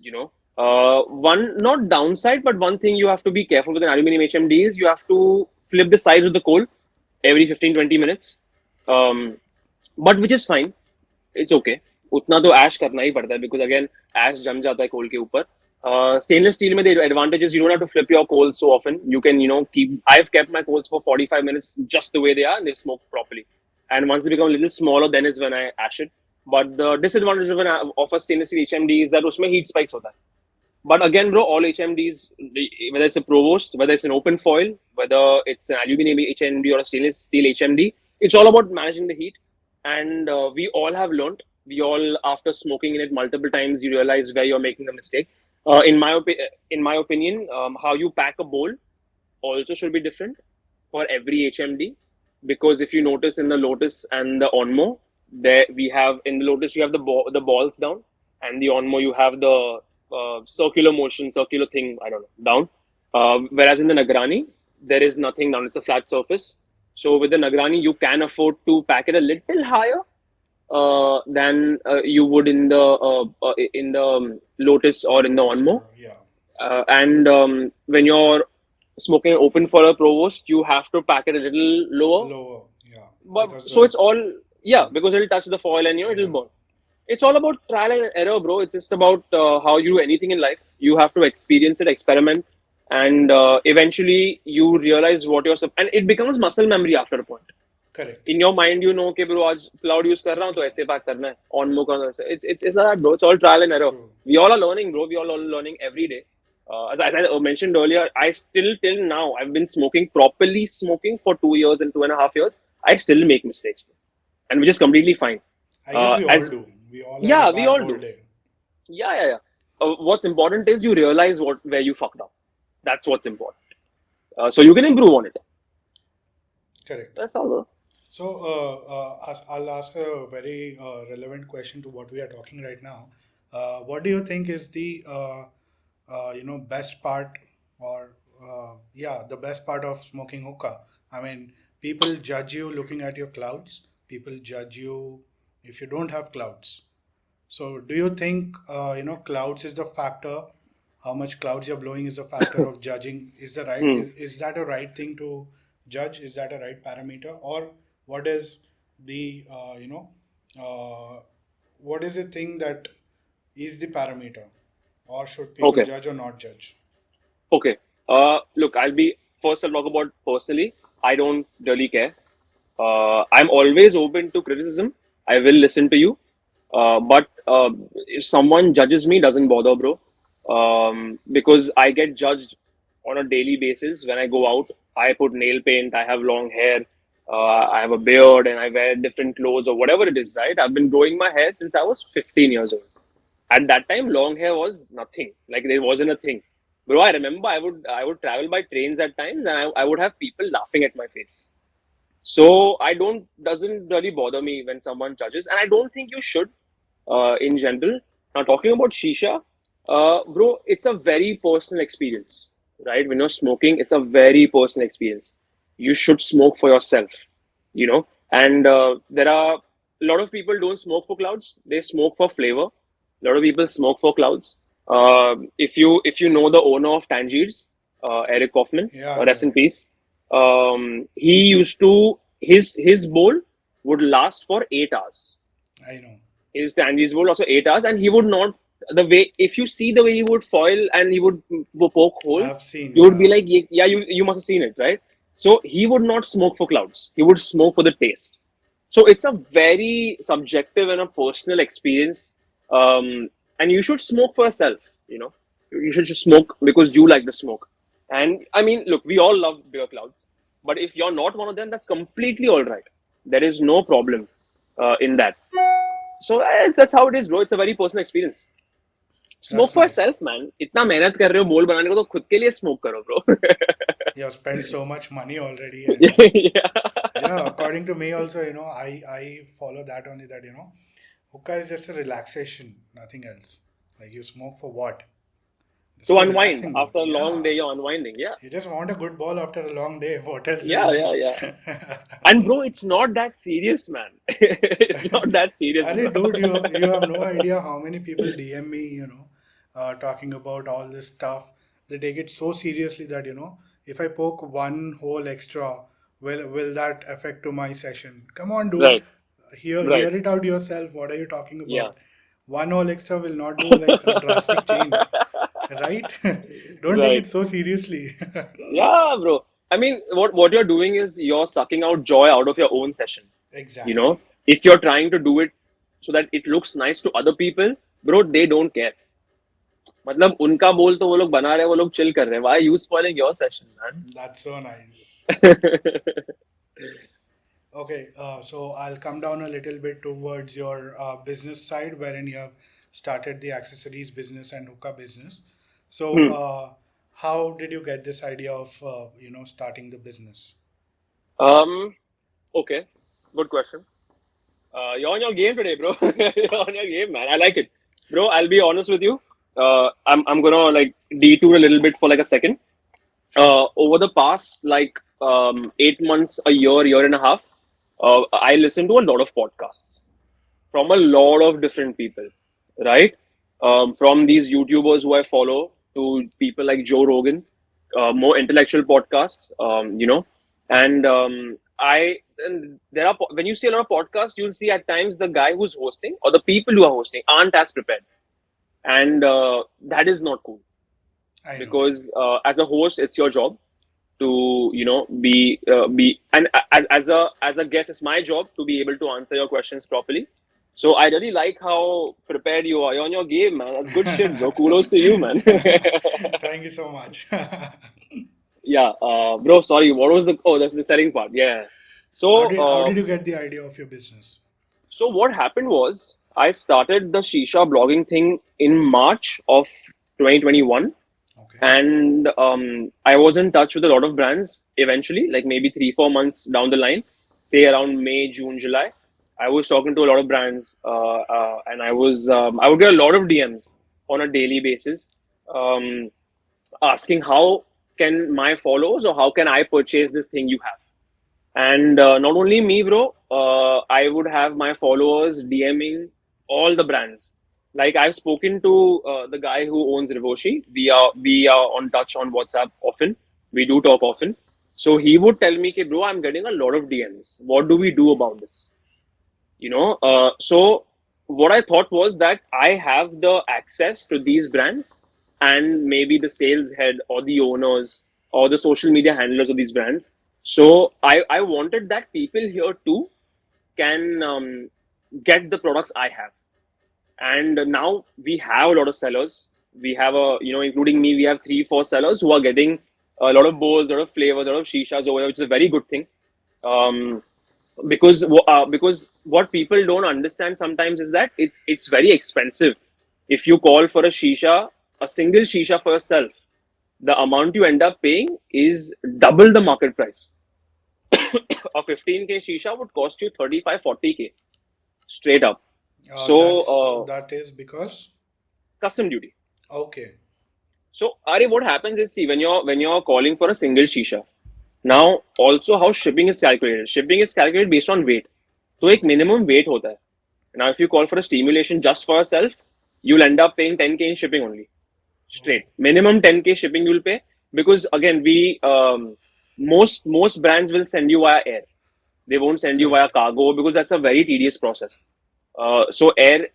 You know, one not downside, but one thing you have to be careful with an aluminum HMD is you have to flip the sides of the coal every 15-20 minutes, um, but which is fine. It's okay. उतना तो ash करना ही पड़ता है because again ash जम जाता है coal के ऊपर. Stainless steel में the advantage is you don't have to flip your coals so often. You can keep. I've kept my coals for 45 minutes just the way they are and they smoke properly. And once they become a little smaller, then is when I ash it. But the disadvantage of a stainless steel HMD is that उसमें heat spikes होता है. But again, bro, all HMDs, whether it's a Provost, whether it's an open foil, whether it's an aluminum HMD or a stainless steel HMD, it's all about managing the heat. And we all have learned. We all, after smoking in it multiple times, you realize where you're making a mistake. In my opinion, how you pack a bowl also should be different for every HMD, because if you notice in the Lotus and the Onmo, there we have in the Lotus you have the balls down, and the Onmo you have the circular thing, I don't know, down. Whereas in the Nagrani, there is nothing down; it's a flat surface. So with the Nagrani, you can afford to pack it a little higher than you would in the Lotus or in the Lotus, Onmo. yeah. And when you're smoking open for a Provost, you have to pack it a little lower. Lower, yeah. But Because so it's all, yeah, mm, because it'll touch the foil and it'll yeah, burn. It's all about trial and error, bro. It's just about how you do anything in life. You have to experience it, experiment, and eventually you realize what and it becomes muscle memory after a point. correct. In your mind, you know, कि bro, आज cloud use कर रहा हूँ तो ऐसे pack करना है, on mo करना है. It's like that, bro. It's all trial and error. True. We all are learning, bro. We all are learning every day. As I mentioned earlier, I still till now I've been smoking properly, smoking for 2 years and 2.5 years. I still make mistakes, bro, and which is completely fine. I guess we all As do. We all have a Yeah, we bad all bowl do. day. Yeah. What's important is you realize where you fucked up. That's what's important. So you can improve on it. Correct. That's all, bro. So, I'll ask a very relevant question to what we are talking right now. What do you think is the best part, or yeah, the best part of smoking hookah? I mean, people judge you looking at your clouds. People judge you if you don't have clouds. So, do you think clouds is the factor? How much clouds you're blowing is a factor of judging. Hmm. Is that a right thing to judge? Is that a right parameter, or what is the uh, what is the thing that is the parameter, or should people Okay. judge or not judge? Okay. Look, I'll talk about personally. I don't really care. I'm always open to criticism. I will listen to you. But if someone judges me, doesn't bother, bro. Because I get judged on a daily basis when I go out. I put nail paint. I have long hair. I have a beard, and I wear different clothes or whatever it is. Right? I've been growing my hair since I was 15 years old. At that time, long hair was nothing. Like there wasn't a thing. Bro, I remember I would travel by trains at times, and I would have people laughing at my face. So I don't doesn't really bother me when someone judges, and I don't think you should. In general, now talking about shisha, bro, it's a very personal experience, right? When you're smoking, it's a very personal experience. You should smoke for yourself, And there are a lot of people don't smoke for clouds; they smoke for flavor. A lot of people smoke for clouds. If you know the owner of Tangiers, Eric Kaufman, Yeah, yeah, rest in peace. He used to his bowl would last for 8 hours. I know. His Tangiers bowl also 8 hours, and he would not The way, if you see the way he would foil and he would poke I've holes, seen, you would be yeah. like, yeah, you must have seen it, right? So he would not smoke for clouds. He would smoke for the taste. So it's a very subjective and a personal experience. And you should smoke for yourself. You know, you should just smoke because you like the smoke. And I mean, look, we all love beer clouds, but if you're not one of them, that's completely all right. There is no problem in that. So that's how it is, bro. It's a very personal experience. Smoke That's for nice. yourself, man. इतना मेहनत कर रहे हो बोल बनाने को तो खुद के लिए smoke करो, bro. You have spent so much money already, and Yeah. yeah, according to me also, I follow that only, that hookah is just a relaxation, nothing else. Like, you smoke for what? Just To for unwind relaxing, dude. after a long Yeah. day, you're unwinding. Yeah. You just want a good ball after a long day. What else do you Yeah, yeah, need? yeah. And bro, it's not that serious, man. It's not that serious, Arey, bro. dude, you have no idea how many people DM me, talking about all this stuff. They take it so seriously that, if I poke one hole extra, will that affect to my session? Come on, dude. Right, Hear right. it out yourself. What are you talking Yeah. about? One hole extra will not do like a drastic change, right? Don't take it Right. so seriously. Yeah, bro. I mean, what you're doing is you're sucking out joy out of your own session. You Exactly. know, if you're trying to do it so that it looks nice to other people, bro, they don't care. मतलब उनका बोल तो वो लोग बना रहे हैं, वो लोग चिल कर रहे हैं. Why are you spoiling your session, man? That's so nice. Okay, so I'll come down a little bit towards your business side, wherein you have started the accessories business and hookah business. So, Hmm. how did you get this idea of starting the business? Um. Okay. Good question. You're on your game today, bro. You're on your game, man. I like it, bro. I'll be honest with you. I'm gonna like detour a little bit for like a second. Sure. Over the past like 8 months, a year and a half, I listen to a lot of podcasts from a lot of different people, right? From these YouTubers who I follow to people like Joe Rogan, more intellectual podcasts, and there are when you see a lot of podcasts, you'll see at times the guy who's hosting or the people who are hosting aren't as prepared, and that is not cool I know. because as a host, it's your job to be and as a guest, it's my job to be able to answer your questions properly. So I really like how prepared you are. You're on your game, man. That's good shit, bro. Kudos to you, man. Thank you so much. Yeah, bro. Sorry, what was the? Oh, that's the selling part. Yeah. how So, did how did you get the idea of your business? so what happened was I started the shisha blogging thing in March of 2021, Okay. and I was in touch with a lot of brands eventually, like maybe 3 4 months down the line, say around May, June, July. I was talking to a lot of brands, and I would get a lot of DMs on a daily basis, um, asking how can my followers or how can I purchase this thing you have. And not only me, bro, I would have my followers DMing all the brands. Like I've spoken to the guy who owns Rivoshi. We are on touch on WhatsApp often. We do talk often. So he would tell me, "Okay, bro, I'm getting a lot of DMs. What do we do about this?" So what I thought was that I have the access to these brands and maybe the sales head or the owners or the social media handlers of these brands. So I wanted that people here too can get the products I have. And now we have a lot of sellers. We have including me, we have 3 4 sellers who are getting a lot of bowls, a lot of flavors, a lot of shishas over there, which is a very good thing. Um, because what people don't understand sometimes is that it's very expensive. If you call for a single shisha for yourself, the amount you end up paying is double the market price. A 15K shisha would cost you 35 40K straight up. So That is because. custom duty. Okay. So Ari, what happens is, see, when you're calling for a single shisha, now also how shipping is calculated. Shipping is calculated based on weight. So एक Okay. minimum weight होता है. Now, if you call for a stimulation just for yourself, you'll end up paying 10K in shipping only. Oh. Straight. Minimum 10K shipping you'll pay because again, most brands will send you via air. They won't send you via Correct. cargo because that's a very tedious process. So air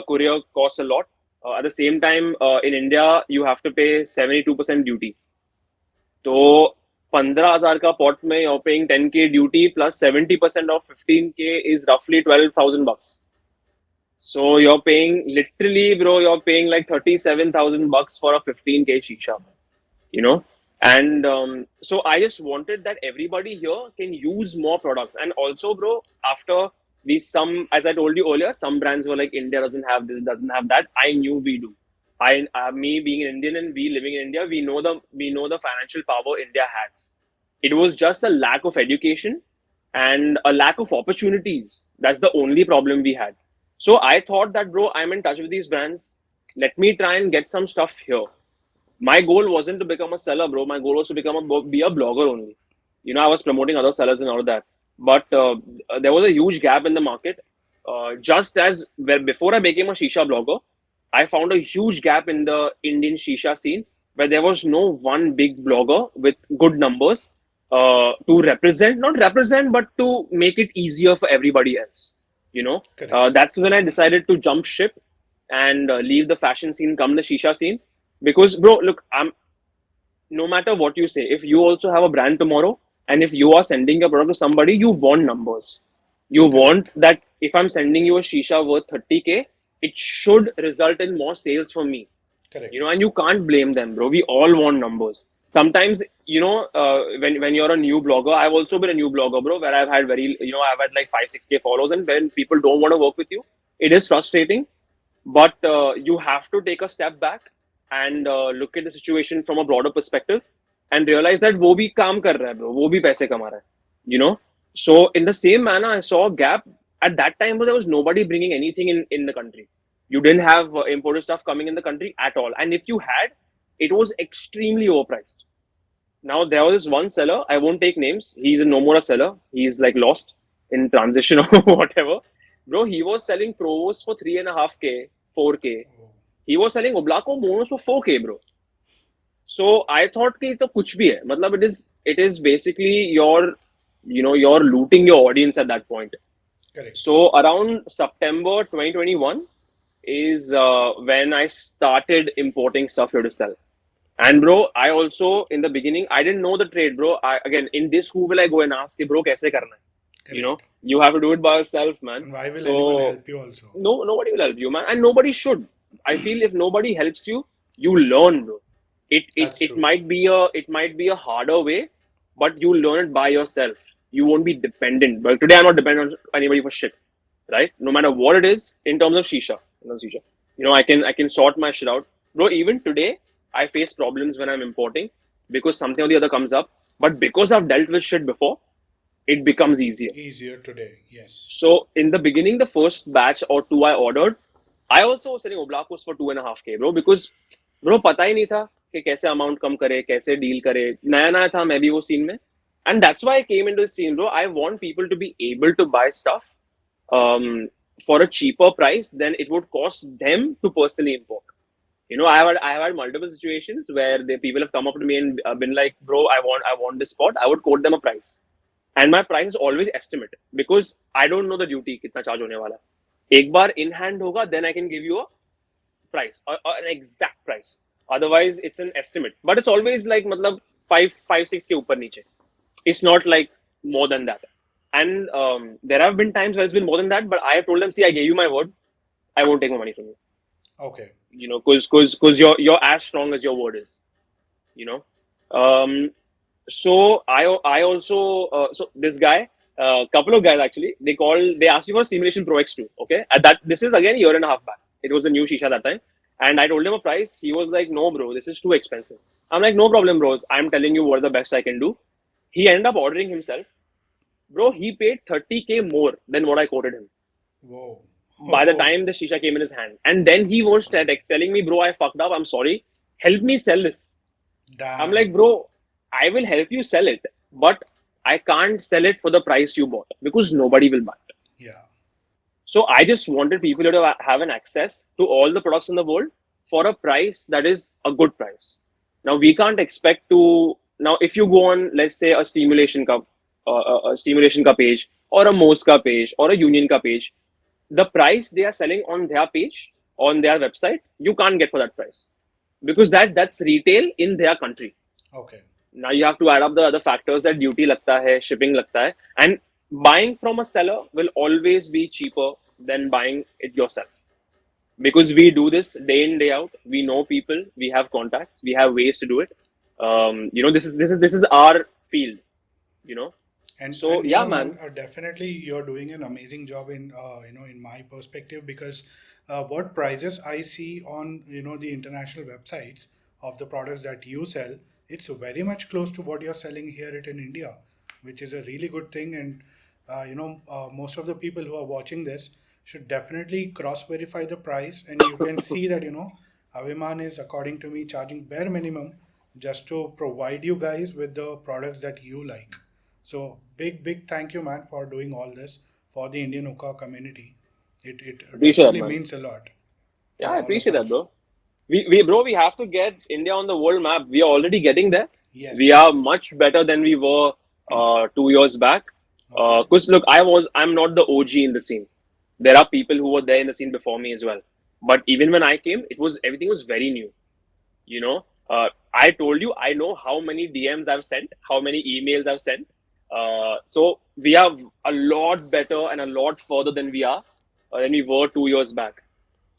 courier costs a lot. At the same time, in India, you have to pay 72% duty. So 15,000 का pot में you're paying 10K duty plus 70% of 15K is roughly 12,000 bucks. So you're paying literally, bro, you're paying like 37,000 bucks for a 15K shisha, you know. And so I just wanted that everybody here can use more products. And also, bro, after some, as I told you earlier, some brands were like India doesn't have this, doesn't have that. I knew we do. Me being an Indian and we living in India, we know the financial power India has. It was just a lack of education and a lack of opportunities. That's the only problem we had. So I thought that, bro, I'm in touch with these brands. Let me try and get some stuff here. My goal wasn't to become a seller, bro. My goal was to be a blogger only. I was promoting other sellers and all of that. But there was a huge gap in the market. Just as well, before I became a shisha blogger, I found a huge gap in the Indian shisha scene where there was no one big blogger with good numbers to represent, not represent, but to make it easier for everybody else. Correct. That's when I decided to jump ship and leave the fashion scene, come the shisha scene. Because, bro, look, no matter what you say, if you also have a brand tomorrow and if you are sending your product to somebody, you want numbers. You want Correct. that if I'm sending you a shisha worth 30K, it should result in more sales for me. Correct. And you can't blame them, bro. We all want numbers. Sometimes, when you're a new blogger, I've also been a new blogger, bro, where I've had like 5, 6K followers, and when people don't want to work with you, it is frustrating. But you have to take a step back and look at the situation from a broader perspective and realize that वो भी काम कर रहा है bro, वो भी पैसे कमा रहा है, so in the same manner I saw a gap at that time. There was nobody bringing anything in the country. You didn't have imported stuff coming in the country at all, and if you had, it was extremely overpriced. Now there was this one seller, I won't take names, he's a no more a seller, he's like lost in transition or whatever. Bro, he was selling provos for 3.5K, 4K. Oh, He was selling Oblako monos for 4K, bro. So I thought कि तो कुछ भी है. मतलब it is basically you're looting your audience at that point. correct. So around September 2021 is when I started importing stuff here to sell. And bro, I also in the beginning I didn't know the trade, bro. Again, in this, who will I go and ask, bro, kaise karna hai? Correct. You have to do it by yourself, man. And why will anyone So help you also? no, nobody will help you, man, and nobody should. I feel if nobody helps you, you learn, bro. It it That's it true. might be a harder way, but you learn it by yourself. You won't be dependent. But today I'm not dependent on anybody for shit, right? No matter what it is in terms of shisha, I can sort my shit out, bro. Even today, I face problems when I'm importing because something or the other comes up. But because I've dealt with shit before, it becomes easier. Easier today. Yes. So in the beginning, the first batch or two I ordered, I also was selling Oblakos for 2.5K, bro, because bro पता ही नहीं था कि कैसे amount कम करे, कैसे deal करे. नया नया था मैं भी वो scene में, and that's why I came into the scene, bro. I want people to be able to buy stuff for a cheaper price than it would cost them to personally import. I have had multiple situations where the people have come up to me and been like, bro, I want this spot. I would quote them a price, and my price is always estimate because I don't know the duty कितना charge होने वाला है. एक बार in hand होगा, then I can give you a price or an exact price. Otherwise, it's an estimate. But it's always like मतलब 5, 6 के ऊपर नीचे. It's not like more than that. And there have been times where it's been more than that, but I have told them, see, I gave you my word. I won't take my money from you. Okay. Because you're as strong as your word is. You know. So I also so this guy, couple of guys actually, they asked me for Simulation Pro X2. Okay, at that this is again a year and a half back. It was a new shisha that time, and I told him a price. He was like, "No, bro, this is too expensive." I'm like, "No problem, bros. I'm telling you what the best I can do." He ended up ordering himself, bro. He paid 30K more than what I quoted him Whoa. by the Oh, time the shisha came in his hand, and then he was telling me, "Bro, I fucked up. I'm sorry. Help me sell this." I'm like, damn. bro, I will help you sell it, but I can't sell it for the price you bought because nobody will buy it. Yeah. So I just wanted people to have an access to all the products in the world for a price that is a good price. Now we can't expect to. Now if you go on, let's say a stimulation cup, a stimulation ka page, or a Mose ka page, or a Union ka page, the price they are selling on their page, on their website, you can't get for that price, because that's retail in their country. Okay. Now you have to add up the other factors, that duty lagta hai, shipping lagta hai, and buying from a seller will always be cheaper than buying it yourself, because we do this day in day out. We know people, we have contacts, we have ways to do it. This is our field, you know. So And yeah, yeah, man, man. definitely you're doing an amazing job in in my perspective, because what prices I see on the international websites of the products that you sell, it's very much close to what you're selling here it in India, which is a really good thing. And most of the people who are watching this should definitely cross verify the price, and you can see that Aviman is, according to me, charging bare minimum just to provide you guys with the products that you like. So big thank you, man, for doing all this for the Indian hookah community. It Appreciate that, definitely man. means a lot Yeah, for I all of appreciate that, us. bro. We have to get India on the world map. We are already getting there. We are Yes. much better than we were 2 years back. Okay. Because look, I'm not the OG in the scene. There are people who were there in the scene before me as well. But even when I came, everything was very new. You know, I told you, I know how many DMs I've sent, how many emails I've sent. So we are a lot better and a lot further than we were 2 years back.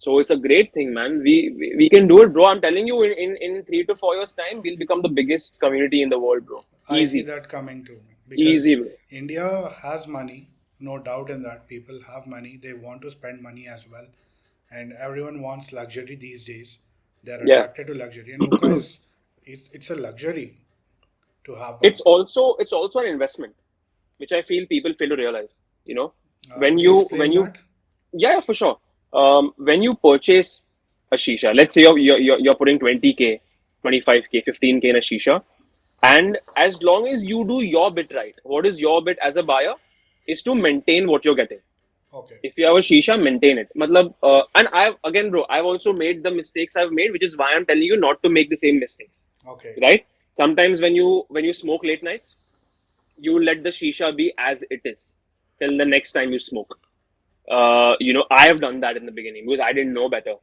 So it's a great thing, man. We can do it, bro. I'm telling you, in 3 to 4 years time, we'll become the biggest community in the world, bro. I see Easy, that coming too, because easy, bro. India has money, no doubt in that. People have money, they want to spend money as well, and everyone wants luxury these days. They're Yeah. attracted to luxury, and hookah is it's a luxury to have one. It's also an investment, which I feel people fail to realize. You know, when Could you you when explain you that? yeah, for sure. When you purchase a shisha, let's say you're putting 20K, 25K, 15K in a shisha, and as long as you do your bit right, what is your bit as a buyer is to maintain what you're getting. Okay. If you have a shisha, maintain it. Matlab, and I've again, bro, I've also made the mistakes I've made, which is why I'm telling you not to make the same mistakes. Okay. Right? Sometimes when you smoke late nights, you let the shisha be as it is till the next time you smoke. I have done that in the beginning because I didn't know better.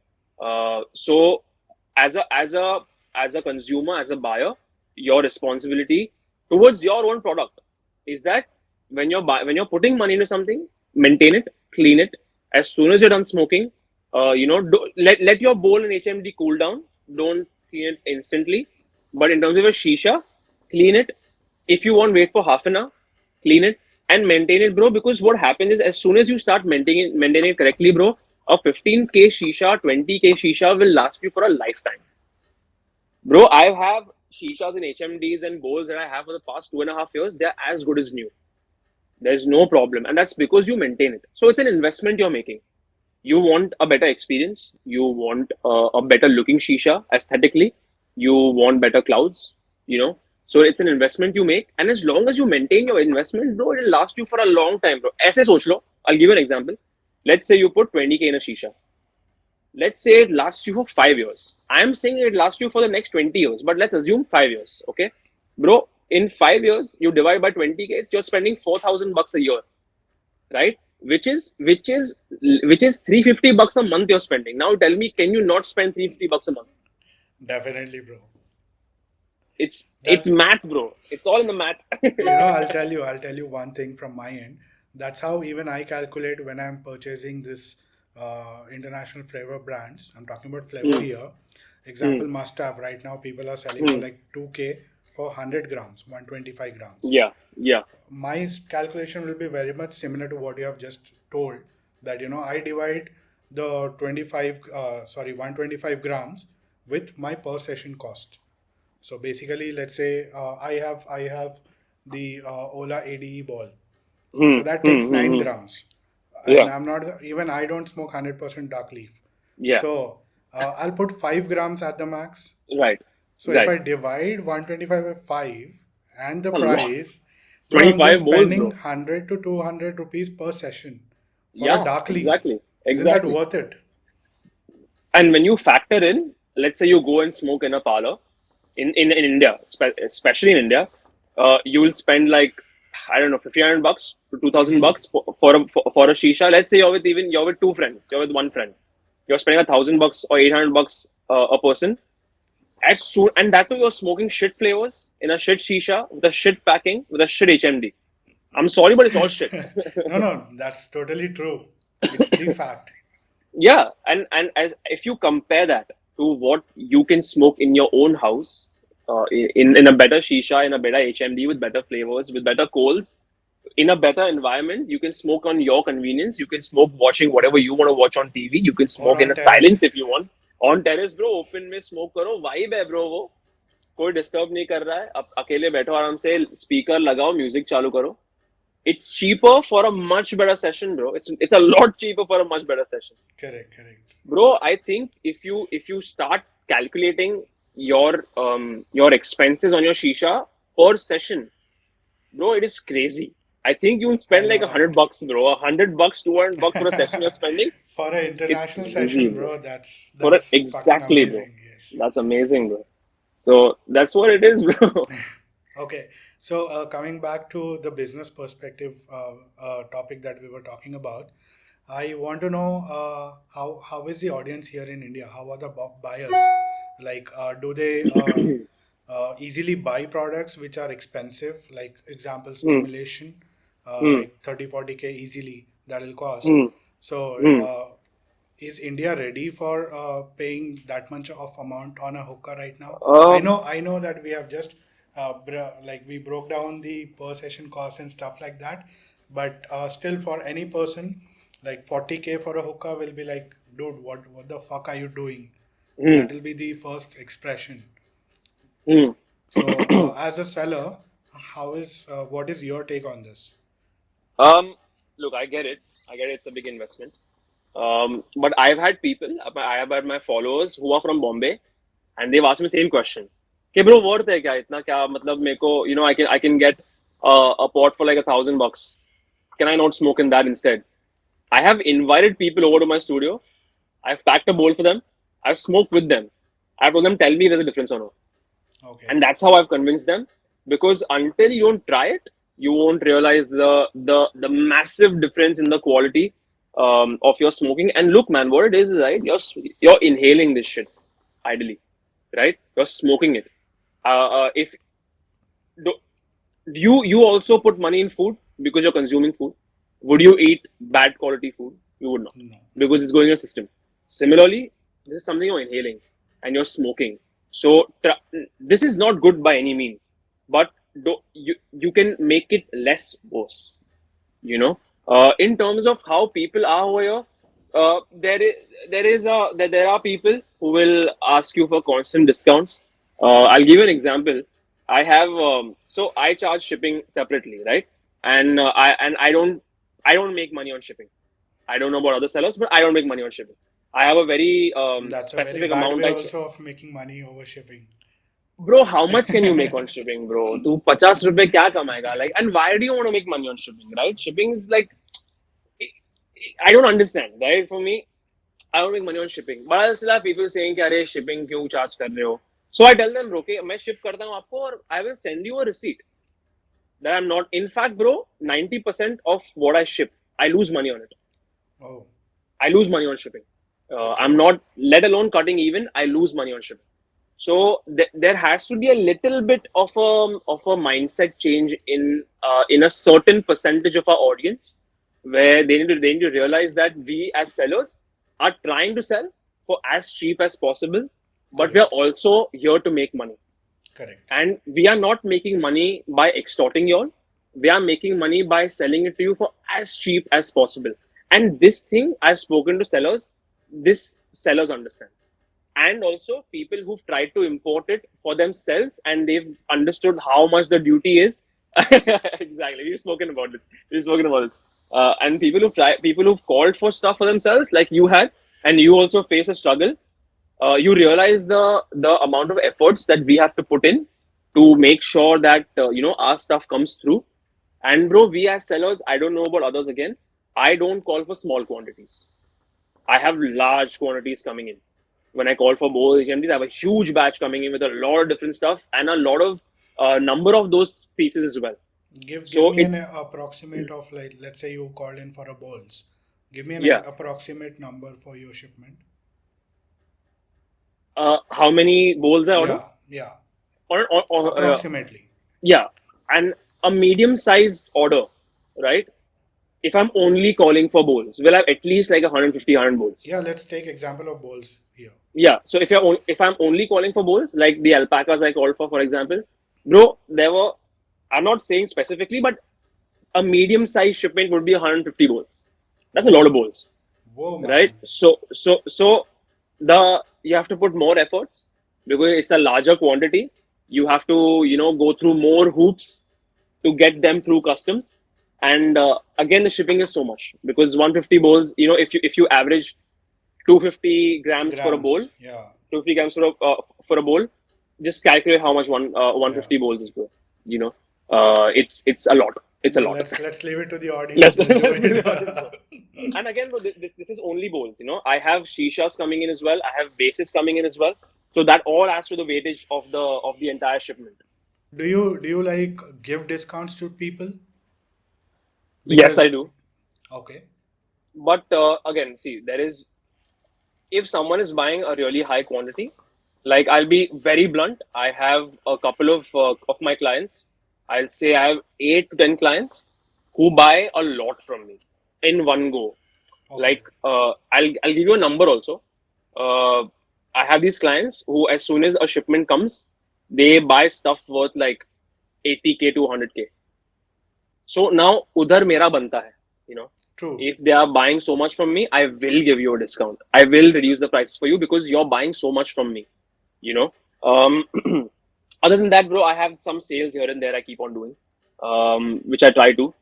So as a consumer, as a buyer, your responsibility towards your own product is that when you're putting money into something, maintain it, clean it. As soon as you're done smoking, let your bowl in HMD cool down. Don't clean it instantly. But in terms of a shisha, clean it. If you want, wait for half an hour, clean it and maintain it, bro. Because what happens is, as soon as you start maintaining it correctly, bro, a 15K shisha, 20K shisha will last you for a lifetime. Bro, I have shishas and HMDs and bowls that I have for the past 2.5 years. They're as good as new. There's no problem. And that's because you maintain it. So it's an investment you're making. You want a better experience. You want a better looking shisha aesthetically. You want better clouds, you know. So it's an investment you make. And as long as you maintain your investment, bro, it'll last you for a long time, bro. Aise soch lo. I'll give you an example. Let's say you put 20K in a shisha. Let's say it lasts you for 5 years. I'm saying it lasts you for the next 20 years, but let's assume 5 years, okay? Bro, in 5 years, you divide by 20K, you're spending 4,000 bucks a year, right? Which is 350 bucks a month you're spending. Now tell me, can you not spend 350 bucks a month? Definitely, bro. It's That's math, bro. It's all in the math. I'll tell you one thing from my end. That's how even I calculate when I'm purchasing this international flavor brands. I'm talking about flavor Hmm, here. hmm, Example, Musthave. Right now, people are selling for hmm. like 2K for 100 grams, 125 grams. Yeah, yeah. My calculation will be very much similar to what you have just told, that I divide the 125 grams with my per session cost. So basically, let's say I have the Ola ADE ball. Hmm, So that hmm, takes hmm, 9 hmm. grams, and Yeah, I don't smoke 100% dark leaf. yeah. So I'll put 5 grams at the max. Right, So if right. I divide 125 by 5 and the It's a lot. price, It's bro, I'm just 25 bowls, spending bro. 100 to 200 rupees per session for a Yeah, dark leaf. exactly, Isn't that exactly. worth it? And when you factor in, let's say you go and smoke in a parlor in India, especially in India, you will spend like I don't know, 1,500 bucks to 2,000 Easily. bucks for a shisha. Let's say you're with two friends, you're with one friend, you're spending 1,000 bucks or 800 bucks a person. As soon and that too, you're smoking shit flavors in a shit shisha with a shit packing with a shit HMD. I'm sorry, but it's all shit. No, no, that's totally true. It's the fact. Yeah, and as if you compare that to what you can smoke in your own house, in a better shisha, in a better HMD with better flavors, with better coals, in a better environment, you can smoke on your convenience. You can smoke watching whatever you want to watch on TV. You can Or smoke in on a silence if you terrace. want. On terrace, bro, open में smoke करो, vibe है bro वो. कोई disturb नहीं कर रहा है. अब अकेले बैठो आराम से, speaker लगाओ, music चालू करो. It's cheaper for a much better session, bro. It's a lot cheaper for a much better session. Correct, correct. Bro, I think if you start calculating your expenses on your shisha per session, bro, it is crazy. I think you'll I spend like know, right? $100, bro. $100, $200 for a session you're spending. For an It's international crazy, session, bro. bro, that's For a, that's fucking exactly, bro. amazing. Yes. That's amazing, bro. So that's what it is, bro. Okay, so coming back to the business perspective topic that we were talking about, I want to know how is the audience here in India? How are the buyers? Like, do they easily buy products which are expensive? Like, example, Hmm, stimulation, hmm, like 30-40K easily that will cost. hmm, So, hmm. is India ready for paying that much of amount on a hookah right now? Um, I know that we have just like we broke down the per session cost and stuff like that, but still for any person, like 40K for a hookah will be like, dude, what the fuck are you doing? hmm, That will be the first expression. hmm. So, as a seller, how is what is your take on this? Um, Look, I get it. I get it. It's a big investment. But I've had people, I have had my followers who are from Bombay, and they've asked me the same question. Okay, bro, worth है क्या इतना क्या मतलब मेरे को I can get a pot for like $1,000. Can I not smoke in that instead? I have invited people over to my studio. I've packed a bowl for them. I've smoked with them. I've told them, tell me there's a difference or no. Okay, And that's how I've convinced them. Because until you don't try it, you won't realize the massive difference in the quality of your smoking. And look, man, what it is right? You're inhaling this shit, ideally, right? You're smoking it. If do, you also put money in food because you're consuming food. Would you eat bad quality food? You would not, no, because it's going in your system. Similarly, this is something you're inhaling and you're smoking. So this is not good by any means, but you can make it less worse. You know, in terms of how people are over here, there are people who will ask you for constant discounts. I'll give you an example. I charge shipping separately, right? And I don't make money on shipping. I don't know about other sellers, but I don't make money on shipping. I have a very that's a very specific bad amount way I. also of making money over shipping. Bro, how much can you make on shipping, bro? तू 50 रुपए क्या कमाएगा? Like, and why do you want to make money on shipping, right? Shipping is like, I don't understand, right? For me, I don't make money on shipping. But I still have people saying कि अरे shipping क्यों charge कर रहे हो? So I tell them, bro, कि मैं ship करता हूँ आपको और I will send you a receipt that I'm not. In fact, bro, 90% of what I ship, I lose money on it. Oh, I lose money on shipping. I'm okay, not, let alone cutting even, I lose money on shipping. So there has to be a little bit of a mindset change in a certain percentage of our audience, where they need to realize that we as sellers are trying to sell for as cheap as possible, but we are correct, also here to make money. correct, And we are not making money by extorting you all. We are making money by selling it to you for as cheap as possible. And this thing, I've spoken to sellers, this sellers understand. And also people who've tried to import it for themselves and they've understood how much the duty is. Exactly. We've spoken about this. We've spoken about this. And people who've called for stuff for themselves, like you had, and you also face a struggle. You realize the amount of efforts that we have to put in to make sure that our stuff comes through. And bro, we as sellers, I don't know about others again. I don't call for small quantities. I have large quantities coming in. When I call for both HMDs, I have a huge batch coming in with a lot of different stuff and a lot of number of those pieces as well. Give So me an it's approximate of, like, let's say you called in for a bowls. Give me an yeah. approximate number for your shipment. How many bowls I order? Yeah, yeah, Or approximately. yeah, and a medium-sized order, right? If I'm only calling for bowls, we'll have at least like 150, 100 bowls. Yeah, let's take example of bowls here. Yeah. So if I'm only calling for bowls, like the alpacas I called for example, bro, there were. I'm not saying specifically, but a medium-sized shipment would be 150 bowls. That's a lot of Whoa, bowls, whoa, right? man. So the you have to put more efforts because it's a larger quantity. You have to go through more hoops to get them through customs, and again the shipping is so much because 150 bowls. If you average 250 grams for a bowl, Grams. Yeah, 250 grams for a bowl, just calculate how much 150 yeah. bowls is, bro. You know, it's a lot. It's a Bro, lot. let's leave it to the audience. Let's They'll do let's it. leave it on this one. And again, bro, this is only bowls. I have shishas coming in as well. I have bases coming in as well. So that all adds to the weightage of the entire shipment. Do you like give discounts to people? Yes, I Because do. okay, But again, see, there is if someone is buying a really high quantity, like I'll be very blunt. I have a couple of my clients. I'll say I have 8 to 10 clients who buy a lot from me in one go. okay, Like I'll give you a number also. Uh, I have these clients who, as soon as a shipment comes, they buy stuff worth like 80K to 100K. So now udhar mera banta hai, you know. true. If they are buying so much from me, I will give you a discount. I will reduce the prices for you because you're buying so much from me, you know. Um, Other than that, bro, I have some sales here and there I keep on doing, which I try to.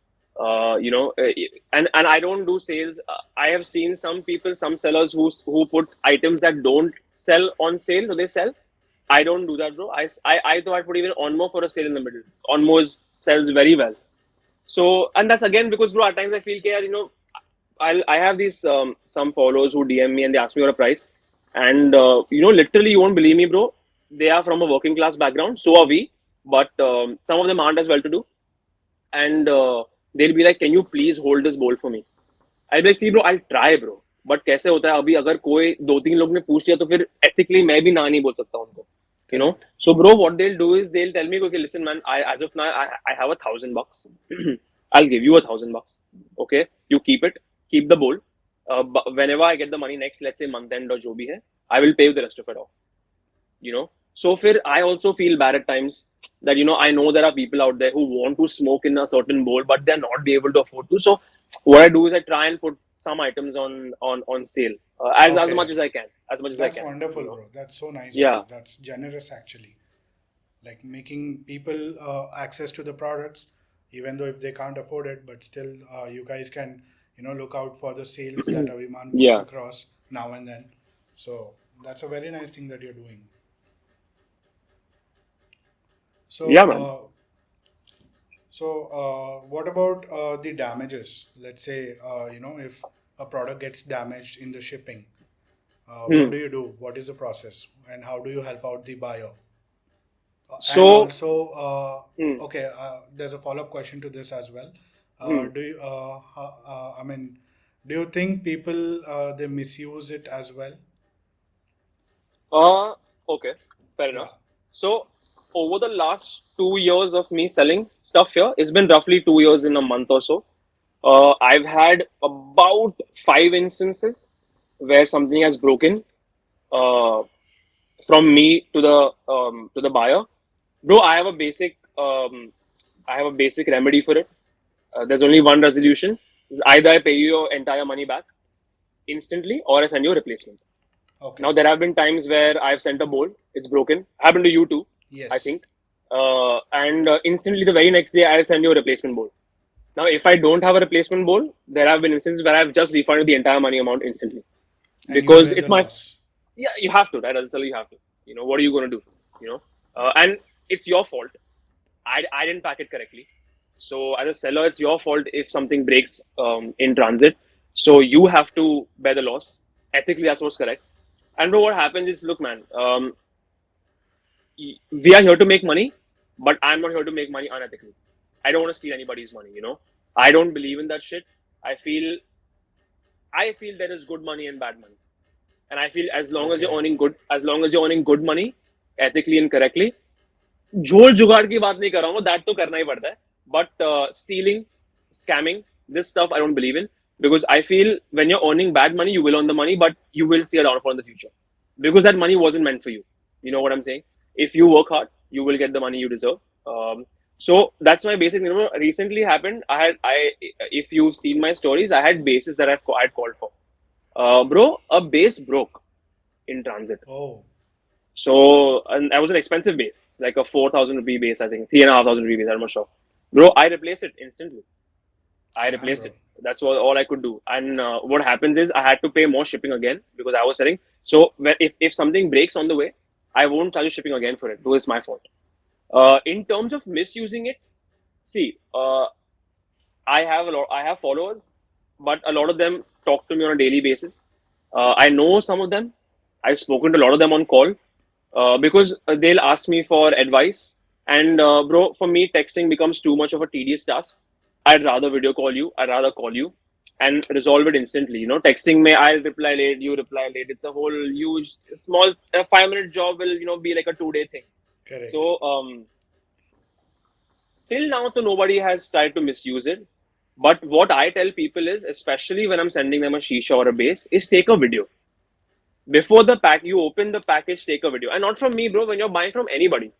And I don't do sales. I have seen some people, some sellers who put items that don't sell on sale, so they sell. I don't do that, bro. I thought I'd put even Onmo for a sale in the middle. Onmo sells very well. So, and that's again because, bro, at times I feel, care, I have these some followers who DM me and they ask me for a price, and literally you won't believe me, bro. They are from a working class background, so are we, but some of them aren't as well to do, and they'll be like, "Can you please hold this bowl for me?" I'll be like, "See, bro, I'll try, bro." But कैसे होता है अभी अगर कोई दो तीन लोग ने पूछ लिया तो फिर ethically मैं भी ना नहीं बोल सकता उनको, you know. Correct. So, bro, what they'll do is they'll tell me, okay, listen, man, I as of now I have $1,000. I'll give you $1,000. Okay, you keep it, keep the bowl. But whenever I get the money next, let's say month end or जो भी है, I will pay you the rest of it off. So फिर I also feel bad at times that I know there are people out there who want to smoke in a certain bowl, but they're not be able to afford to. So what I do is I try and put some items on sale as much Okay, as I can, as much as I that's can. wonderful, bro. That's so nice of Yeah. you. That's generous, actually. Like making people access to the products, even though if they can't afford it, but still, you guys can, look out for the sales that Aviman puts Yeah. across now and then. So that's a very nice thing that you're doing. So, Yeah, man. what about the damages? Let's say, if a product gets damaged in the shipping, what Hmm. do you do? What is the process, and how do you help out the buyer? And So, also, hmm, okay, there's a follow-up question to this as well. hmm. Do you, I mean, do you think people they misuse it as well? Uh, okay, fair Yeah. enough. So, over the last 2 years of me selling stuff here, it's been roughly 2 years in a month or so. I've had about 5 instances where something has broken uh, from me to the buyer. Bro, I have a basic remedy for it. There's only one resolution. It's either I pay you your entire money back instantly, or I send you a replacement. Okay. Now there have been times where I've sent a bowl, it's broken. Happened to you too, I Yes. think. And instantly the very next day I'll send you a replacement bowl. Now if I don't have a replacement bowl, there have been instances where I've just refunded the entire money amount instantly And you because bear it's the my loss. yeah. You have to, right? As a seller, you have to. What are you going to do? And it's your fault. I didn't pack it correctly. So as a seller, it's your fault if something breaks in transit. So you have to bear the loss. Ethically, that's what's correct. And bro, what happens is, look, man, we are here to make money, but I'm not here to make money unethically. I don't want to steal anybody's money. I don't believe in that shit. I feel I feel there is good money and bad money, and I feel Okay. as long as you're earning good money, ethically and correctly, झोल जुगाड़ की बात नहीं कर रहा हूँ, that तो करना ही पड़ता है. But stealing, scamming, this stuff I don't believe in, because I feel when you're earning bad money, you will earn the money, but you will see a downfall in the future because that money wasn't meant for you. You know what I'm saying? If you work hard, you will get the money you deserve. So that's my basic. Recently happened. If you've seen my stories, I had bases that I'd called for. Bro, a base broke in transit. Oh, So, and that was an expensive base, like a 4,000 rupee base, I think, 3,500 rupee base, I'm not sure. Bro, I replaced it instantly. I damn, replaced bro. it. That's all I could do. And what happens is I had to pay more shipping again because I was selling. So, if something breaks on the way, I won't charge you shipping again for it because it's my fault. In terms of misusing it, see, I have followers, but a lot of them talk to me on a daily basis. I know some of them. I've spoken to a lot of them on call because they'll ask me for advice. And bro, for me, texting becomes too much of a tedious task. I'd rather video call you. I'd rather call you and resolve it instantly. Texting me, I'll reply late, you reply late. It's a whole huge, small 5 minute job will be like a 2 day thing. Correct. So till now, so nobody has tried to misuse it. But what I tell people is, especially when I'm sending them a shisha or a base, is take a video before the pack. You open the package, take a video, and not from me, bro. When you're buying from anybody,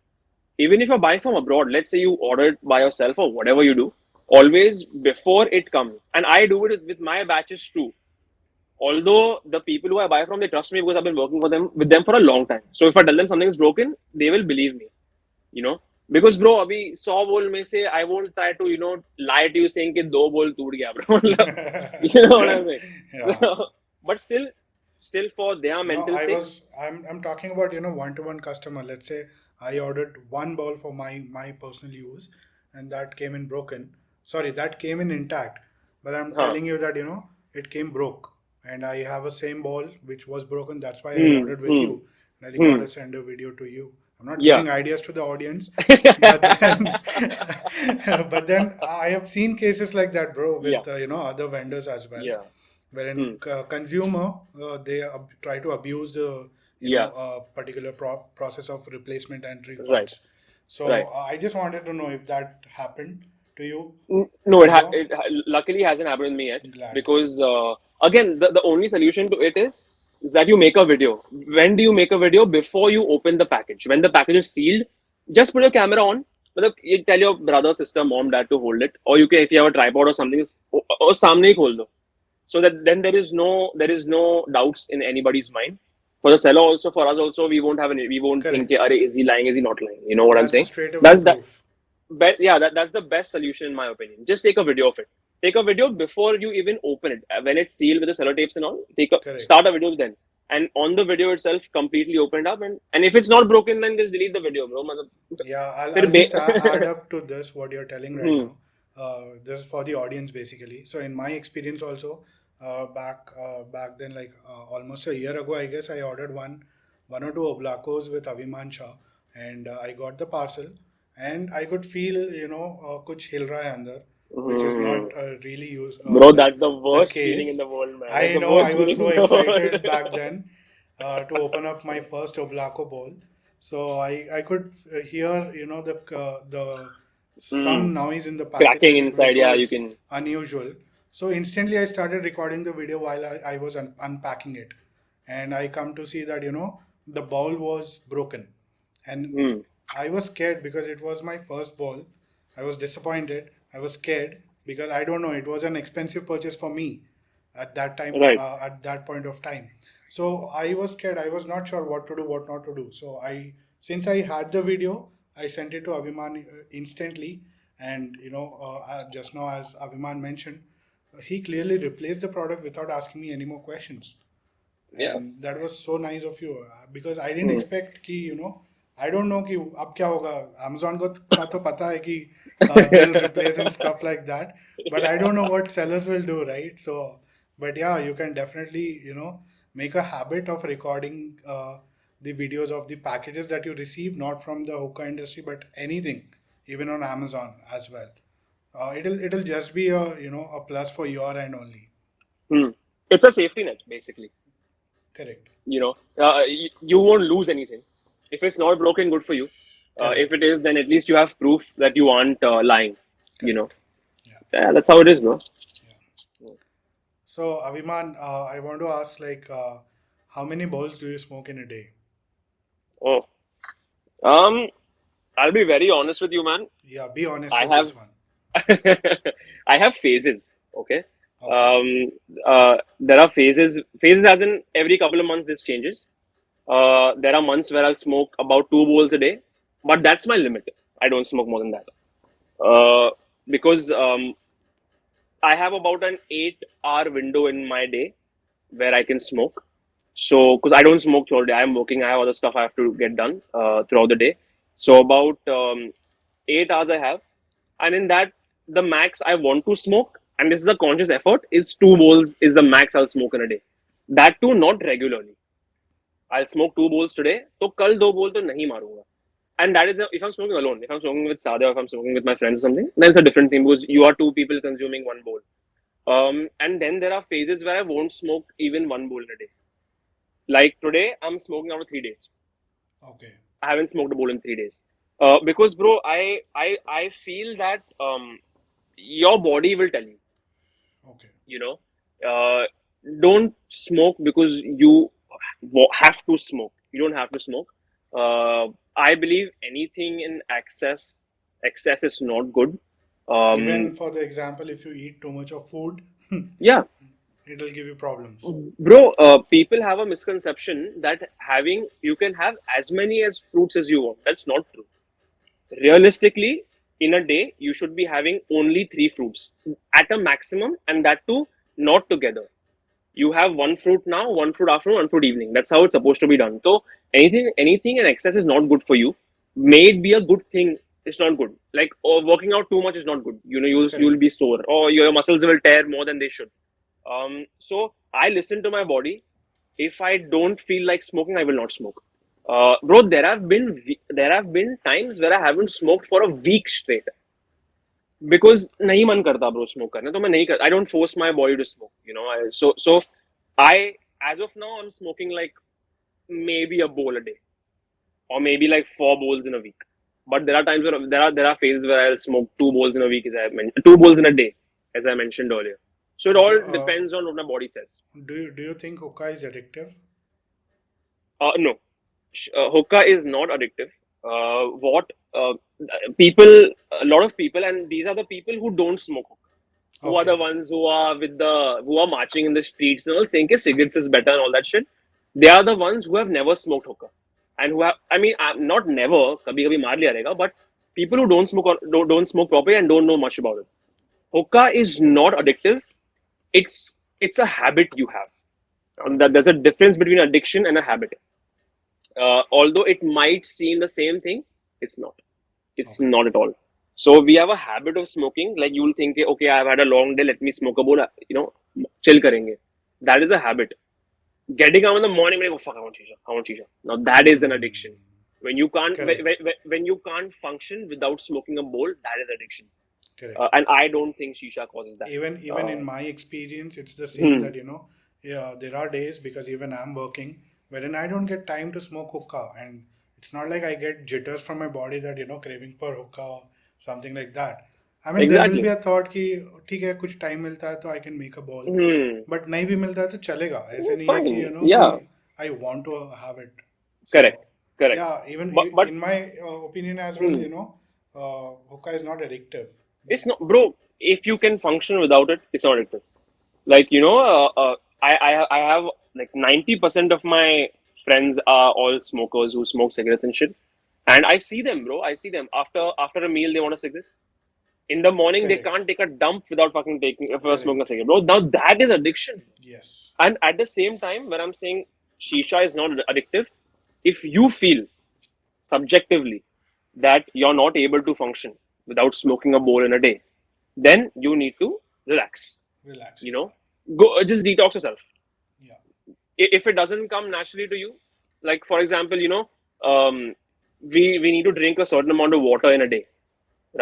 even if you're buying from abroad, let's say you order it by yourself or whatever you do, always before it comes, and I do it with my batches too. Although the people who I buy from, they trust me because I've been working for them with them for a long time. So if I tell them something is broken, they will believe me. you know because bro अभी 100 बोल में से I won't try to lie to you saying कि 2 बोल टूट गया bro. मतलब, you know what I'm saying. Yeah. But still for their No, mental sake. I'm talking about, one-to-one customer. Let's say I ordered one bowl for my personal use, and that came in broken. Sorry, that came in intact. But I'm Huh. telling you that, it came broke. And I have a same ball which was broken. That's why I Hmm. ordered with Hmm. you. And I Hmm. recorded send a video to you. I'm not Yeah. giving ideas to the audience, but then but then I have seen cases like that, bro, Yeah. with other vendors as well, Yeah. wherein Hmm. consumer they try to abuse the Yeah. particular process of replacement and Right. refunds. So Right. I just wanted to know if that happened to you No, ever. luckily hasn't happened with me yet Glad. because again, the only solution to it is that you make a video. When do you make a video? Before you open the package. When the package is sealed, just put your camera on. मतलब you tell your brother, sister, mom, dad to hold it, or you can, if you have a tripod or something, or सामने ही खोल दो. So that then there is no doubts in anybody's mind. For the seller also, for us also, we won't think, Correct. is he lying? Is he not lying? You know what I'm That's a saying? straight away That's that. proof. Yeah, that's the best solution in my opinion. Just take a video of it. Take a video before you even open it. When it's sealed with the sellotapes and all, Correct. start a video then. And on the video itself, completely open it up. And if it's not broken, then just delete the video, bro. मतलब, Yeah, I'll फिर just add up to this what you're telling right Hmm. now. This is for the audience basically. So in my experience also, back then, like almost a year ago, I guess I ordered one or two oblacos with Aviman Shah, and I got the parcel, and I could feel kuch hil raha hai andar, which is Hmm. not really Bro, like that's the the worst feeling in case. the world, man. That's I the know I worst was feeling so in the excited world. back then to open up my first Oblaco bowl. So I could hear the Hmm. some noise in the Cracking packages inside, which yeah, you was can. unusual. So instantly I started recording the video while I was unpacking it, and I come to see that the bowl was broken, and Hmm. I was scared because it was my first bowl. I was disappointed. I was scared because I don't know. It was an expensive purchase for me at that time, Right. at that point of time. So I was scared. I was not sure what to do, what not to do. So since I had the video, I sent it to Aviman instantly. And just now, as Aviman mentioned, he clearly replaced the product without asking me any more questions, Yeah. and that was so nice of you because I didn't Hmm. expect कि I don't know कि अब क्या होगा. Amazon को का तो पता है कि they'll replace and stuff like that, but I don't know what sellers will do, right? So but yeah, you can definitely make a habit of recording the videos of the packages that you receive, not from the hookah industry but anything, even on Amazon as well. It'll just be a a plus for your end only. Hmm. It's a safety net, basically. Correct. You won't lose anything. If it's not broken, good for you. If Correct. it is, then at least you have proof that you aren't lying. You know, Correct. Yeah. yeah, that's how it is, bro. Yeah. So, Aviman, I want to ask how many bowls do you smoke in a day? Oh, um, I'll be very honest with you, man. Yeah, be honest I with this have, one. I have phases. Okay. Okay. There are phases as in every couple of months this changes. There are months where I'll smoke about 2 bowls a day, but that's my limit. I don't smoke more than that. Because I have about an 8 hour window in my day where I can smoke. So, because I don't smoke all day, I'm working, I have other stuff I have to get done throughout the day. So, about 8 hours I have. And in that, the max I want to smoke, and this is a conscious effort, is 2 bowls is the max I'll smoke in a day. That too, not regularly. I'll smoke 2 bowls today, तो कल 2 bowl तो नहीं मारूंगा. And that is if I'm smoking alone. If I'm smoking with Sada, or if I'm smoking with my friends or something, then it's a different thing because you are two people consuming 1 bowl. And then there are phases where I won't smoke even 1 bowl in a day. Like today, I'm smoking out of 3 days. Okay. I haven't smoked a bowl in 3 days. Because bro, I feel that your body will tell you. Okay. You know, uh, don't smoke because you have to smoke. You don't have to smoke. I believe anything in excess is not good. Even for the example, if you eat too much of food, Yeah, it'll give you problems. bro. People have a misconception that having you can have as many as fruits as you want. That's not true. Realistically, in a day, you should be having only 3 fruits at a maximum, and that too not together. You have 1 fruit now, 1 fruit afternoon, 1 fruit evening. That's how it's supposed to be done. So anything in excess is not good for you. May it be a good thing, it's not good. Like working out too much is not good. You'll Correct. be sore, or your muscles will tear more than they should. So I listen to my body. If I don't feel like smoking, I will not smoke. Bro, there have been times where I haven't smoked for a week straight because नहीं मन करता bro smoke करने तो मैं नहीं कर I don't force my body to smoke I as of now I'm smoking like maybe a bowl a day or maybe like 4 bowls in a week, but there are times where there are phases where I'll smoke 2 bowls in a week, as I mentioned, 2 bowls in a day, as I mentioned earlier. So it Okay. all depends on what my body says. Do you think hookah is addictive? No, hookah is not addictive. What people, a lot of people, and these are the people who don't smoke hookah, who are the Okay. ones who are marching in the streets and all saying that cigarettes is better and all that shit. They are the ones who have never smoked hookah and who have, I mean, not never, kabhi kabhi maar liya rahega, but people who don't smoke properly and don't know much about it. Hookah is not addictive. It's a habit you have. That Okay. there's a difference between addiction and a habit. Although it might seem the same thing, it's not. It's Okay. not at all. So we have a habit of smoking. Like you will think, okay, I've had a long day. Let me smoke a bowl. Chill karenge. That is a habit. Getting up in the morning, like, oh fuck, I want shisha. I want shisha. Now that is an Hmm. addiction. When you can't, Correct. when you can't function without smoking a bowl, that is addiction. Correct. And I don't think shisha causes that. Even in my experience, it's the same Hmm, that yeah, there are days because even I'm working wherein I don't get time to smoke hookah, and it's not like I get jitters from my body that craving for hookah or something like that. I mean, there will be exactly. a thought कि ठीक है कुछ time मिलता है तो I can make a ball, Hmm, but नहीं भी मिलता है तो चलेगा. ऐसे it's नहीं है कि fine. कि Yeah, I want to have it. correct, So correct. yeah, even But in my opinion as well, hmm, hookah is not addictive. it's not, bro. If you can function without it, it's not addictive. Like I have like 90% of my friends are all smokers who smoke cigarettes and shit, and I see them, bro. I see them after a meal they want a cigarette. In the morning they Correct. can't take a dump without fucking taking smoking a Correct. cigarette, bro. Now that is addiction. Yes. And at the same time, when I'm saying shisha is not addictive, if you feel subjectively that you're not able to function without smoking a bowl in a day, then you need to relax. Relax. You Yeah. know, go just detox yourself. Yeah. If it doesn't come naturally to you, like for example, um, we need to drink a certain amount of water in a day,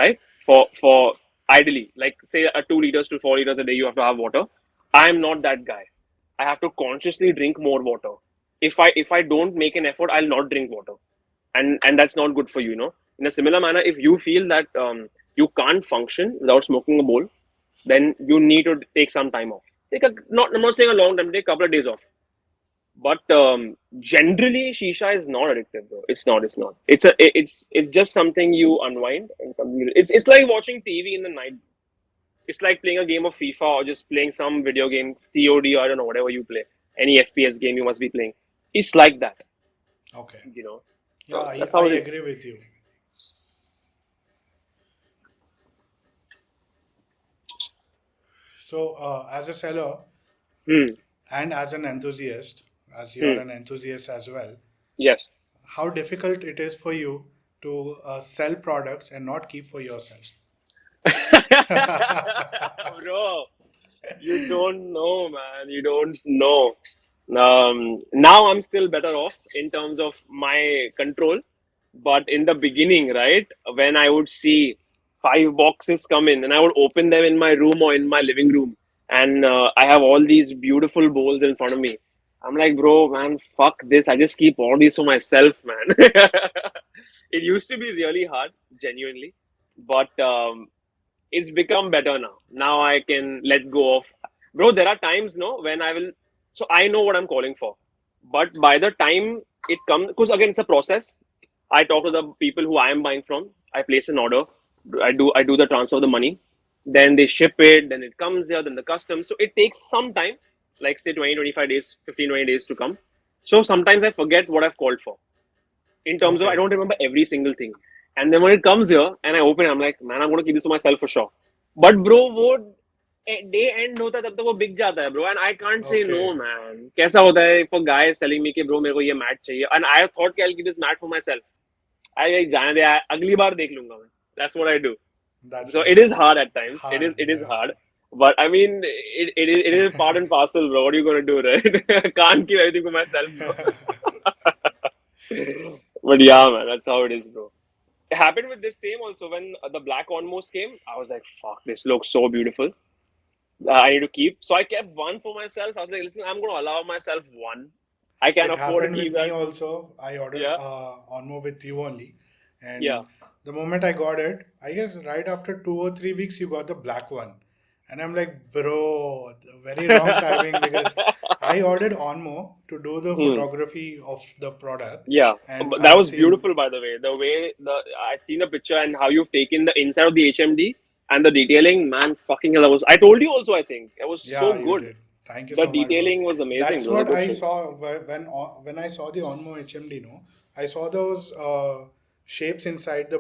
right? For ideally, like say a 2 liters to 4 liters a day, you have to have water. I'm not that guy. I have to consciously drink more water. If I don't make an effort, I'll not drink water, and that's not good for you. You know. In a similar manner, if you feel that you can't function without smoking a bowl, then you need to take some time off. Take a not. I'm not saying a long time. Take a couple of days off. But generally, shisha is not addictive, bro. It's not. It's not. It's just something you unwind and something. It's like watching TV in the night. It's like playing a game of FIFA or just playing some video game, COD, or I don't know, whatever you play. Any FPS game you must be playing. It's like that, Okay. you know. Yeah, So I, that's I how it is. agree with you. So, as a seller Hmm. and as an enthusiast, as you're Hmm. an enthusiast as well, Yes. how difficult it is for you to sell products and not keep for yourself? Bro, you don't know, man. You don't know. Now I'm still better off in terms of my control. But in the beginning, right, when I would see 5 boxes come in and I would open them in my room or in my living room, and I have all these beautiful bowls in front of me. I'm like, bro, man, fuck this. I just keep all these for myself, man. It used to be really hard, genuinely. But it's become better now. Now I can let go of. Bro, there are times, no, when I will. So I know what I'm calling for. But by the time it comes, because again, it's a process. I talk to the people who I am buying from. I place an order. I do the transfer of the money. Then they ship it. Then it comes here. Then the customs. So it takes some time, like say 20, 25 days, 15, 20 days to come. So sometimes I forget what I've called for in terms of I Okay. don't remember every single thing. And then when it comes here and I open it, I'm like, man, I'm gonna keep this for myself for sure. But bro, वो day end होता है तब तक वो बिक जाता है bro and I can't say no Okay. Man कैसा होता है फॉर गाइस टेलिंग मी कि ब्रो मेरे को ये मैट चाहिए एंड आई थॉट कि I will keep this mat for myself I जाने दे अगली बार देख लूंगा मैं that's what I do That's so it is hard at times hard. it is Yeah. hard but I mean it is part and parcel bro what are you gonna do right I can't keep everything for myself bro but yeah man that's how it is bro it happened with this same also when the black almost came. I was like, fuck, this looks so beautiful. I need to keep. So I kept one for myself. I was like, listen, I'm going to allow myself one. I can It afford to happened keep with me that. also. I ordered Yeah, Onmo with you only, yeah. and the moment I got it, I guess right after 2 or 3 weeks, you got the black one, and I'm like, bro, very wrong timing because I ordered Onmo to do the Hmm. photography of the product, Yeah, and but that I've was seen, beautiful, by the way. The way I seen the picture and how you've taken the inside of the HMD and the detailing, man, fucking hell! I told you also. I think it was so yeah, you good. did. Thank you The so much, bro. detailing was amazing, That's bro. The what good I shit. saw when I saw the Onmo HMD. No, I saw those shapes inside the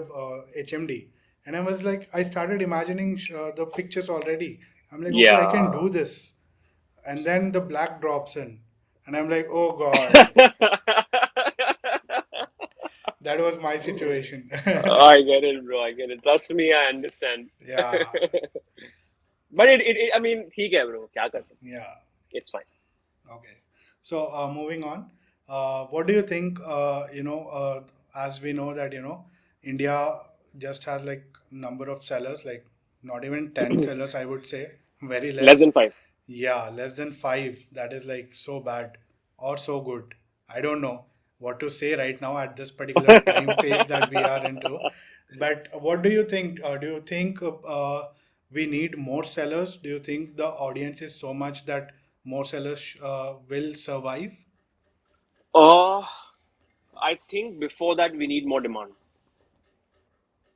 HMD, and I was like, I started imagining the pictures already. I'm like, okay, I can Yeah. do this. And then the black drops in, and I'm like, oh god, that was my situation. I get it, bro. I get it. Trust me, I understand. Yeah, But I mean, ठीक है, bro. क्या कर सकते? yeah. It's fine. Okay. So moving on, what do you think? As we know that India just has like number of sellers, like not even 10 sellers, I would say, very Less less. than five. Yeah, less than five. That is like so bad or so good. I don't know what to say right now at this particular time phase that we are into. But what do you think? Do you think we need more sellers? Do you think the audience is so much that more sellers will survive? Uh, I think before that we need more demand.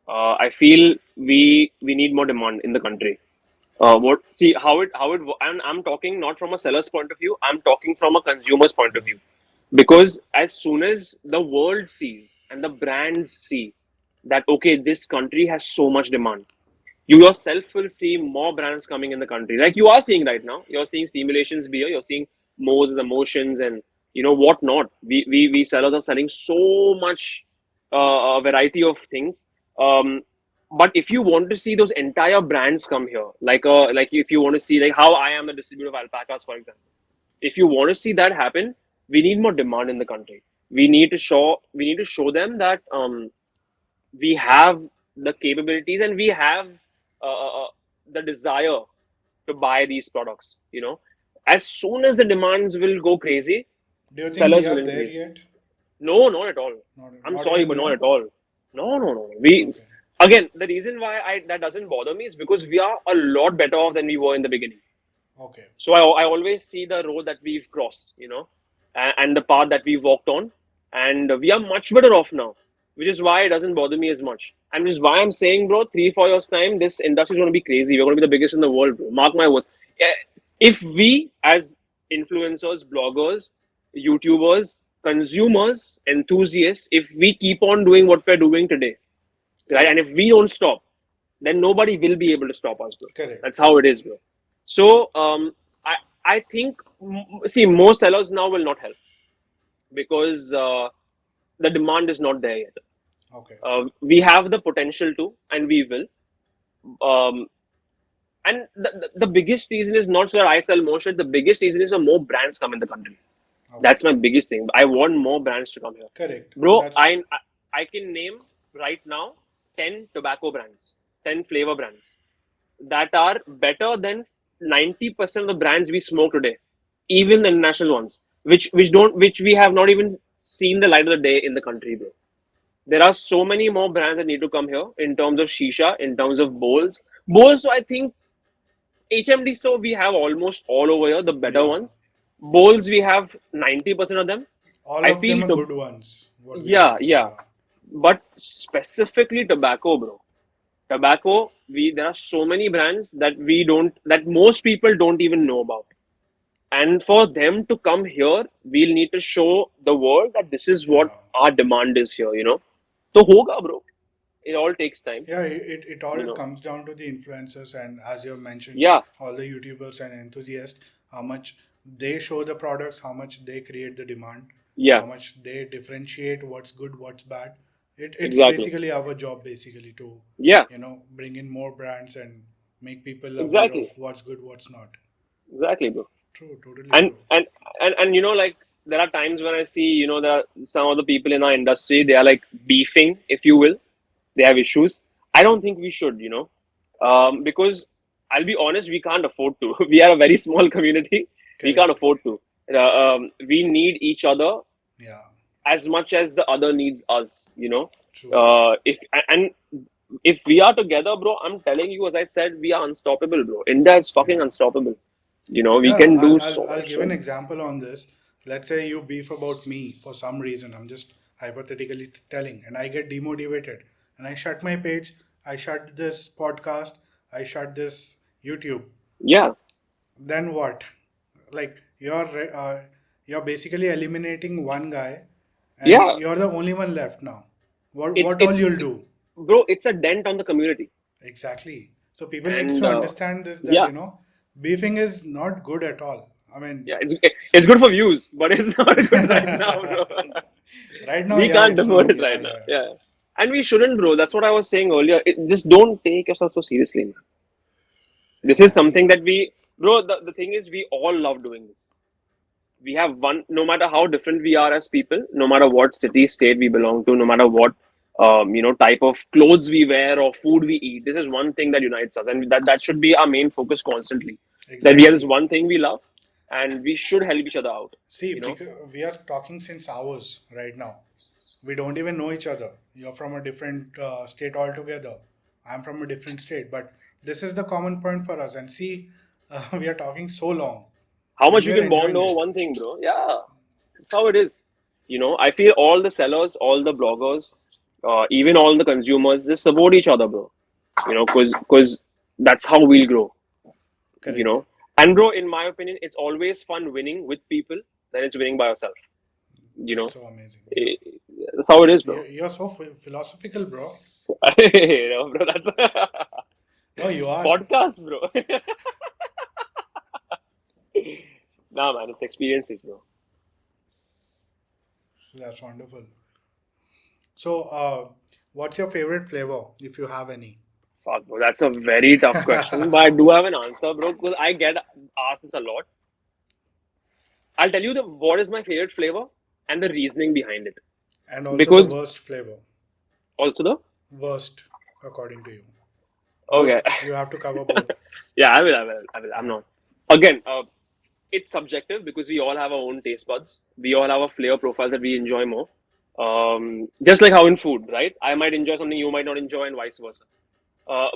I feel we need more demand in the country. What see how it and I'm talking not from a seller's point of view. I'm talking from a consumer's point of view. Because as soon as the world sees and the brands see that okay, this country has so much demand, you yourself will see more brands coming in the country. Like you are seeing right now, you're seeing Stimulations beer, you're seeing Mo's emotions, and what not. We sellers are selling so much variety of things. Um, but if you want to see those entire brands come here, like if you want to see like how I am the distributor of alpacas, for example, if you want to see that happen, we need more demand in the country. We need to show them that we have the capabilities and we have the desire to buy these products. As soon as the demands will go crazy, Do you think we sellers will are there increase. yet? No, not at all. I'm Not sorry, even but not there. at all. No, no, no. We Okay. again, the reason why I that doesn't bother me is because we are a lot better off than we were in the beginning. Okay. So I always see the road that we've crossed, and the path that we've walked on, and we are much better off now, which is why it doesn't bother me as much, and which is why I'm saying, bro, 3 4 years time, this industry is going to be crazy. We're going to be the biggest in the world, bro. Mark my words. Yeah, if we as influencers, bloggers, YouTubers, consumers, enthusiasts, if we keep on doing what we're doing today, right, and Correct. if we don't stop, then nobody will be able to stop us, bro. Correct. That's how it is, bro. So I think see, more sellers now will not help because the demand is not there yet. Okay. We have the potential to, and we will. Um, and the biggest reason is not so that I sell more shit. The biggest reason is that more brands come in the country. Okay. That's my biggest thing. I want more brands to come here, Correct. bro. That's I can name right now 10 tobacco brands, 10 flavor brands that are better than 90% of the brands we smoke today, even the international ones, which we have not even seen the light of the day in the country, bro. There are so many more brands that need to come here in terms of shisha, in terms of bowls. Bowls, so I think HMD store we have almost all over here, the better yeah. ones. Bowls we have 90% of them. All I of them feel are to good ones. What we yeah, have. yeah. Yeah. But specifically tobacco, bro. Tobacco, we there are so many brands that most people don't even know about. And for them to come here, we'll need to show the world that this is what Yeah. our demand is here. So hoga, bro. It all takes time, Yeah, it you all know. comes down to the influencers, and as you have mentioned, Yeah, all the YouTubers and enthusiasts, how much they show the products, how much they create the demand, yeah, how much they differentiate what's good, what's bad. It's exactly. basically our job basically to, Yeah, bring in more brands and make people aware of exactly. what's good, what's not. Exactly, bro. True, totally And true. and and like there are times when I see, there are some of the people in our industry, they are like beefing, if you will. They have issues. I don't think we should, because I'll be honest, we can't afford to. We are a very small community. We can't Correct. afford to. We need each other Yeah, as much as the other needs us. true. If and if we are together, bro, I'm telling you, as I said, we are unstoppable, bro. India is fucking Yeah. unstoppable. We Yeah, can do I'll so I'll much give an shit. example on this. Let's say you beef about me for some reason. I'm just hypothetically telling, and I get demotivated, and I shut my page. I shut this podcast. I shut this YouTube. Yeah, Then what? Like you're basically eliminating one guy, and yeah. you're the only one left now. What It's what all it's you'll do? bro. It's a dent on the community, Exactly. So people needs and to understand this, that yeah, beefing is not good at all. I mean, yeah. It's good for views, but it's not good right now, bro. right now, We yeah, can't it's afford not. it Yeah, right now. yeah, Yeah, and we shouldn't, bro. That's what I was saying earlier. Just don't take yourself so seriously, man. This is something exactly. that bro. The thing is, we all love doing this. We have one, no matter how different we are as people, no matter what city, state we belong to, no matter what, type of clothes we wear or food we eat. This is one thing that unites us, and that should be our main focus constantly. That we have this Exactly. one thing we love, and we should help each other out. See, You know? because we are talking since hours right now. We don't even know each other. You're from a different state altogether. I'm from a different state, but this is the common point for us. And see, we are talking so long, How and much we you are can bond enjoying over it. one thing, bro? Yeah, that's how it is. I feel all the sellers, all the bloggers, even all the consumers, just support each other, bro. Because that's how we'll grow. you Correct. know and bro, in my opinion, it's always fun winning with people than it's winning by yourself. you That's know so amazing. Yeah. Eh, that's how it is, bro. You're so philosophical, bro. Bro, that's No, you are. podcast, bro. Nah, man, it's experiences, bro. That's wonderful. So, what's your favorite flavor, if you have any? Fuck, bro, that's a very tough question, but I do have an answer, bro, because I get asked this a lot. I'll tell you the what is my favorite flavor and the reasoning behind it. And also the Because worst flavor. also the Worst, according to you. Okay. Both. You have to cover both. Yeah, I will. I'm Yeah. not. Again, it's subjective because we all have our own taste buds. We all have a flavor profile that we enjoy more. Just like how in food, right? I might enjoy something you might not enjoy, and vice versa.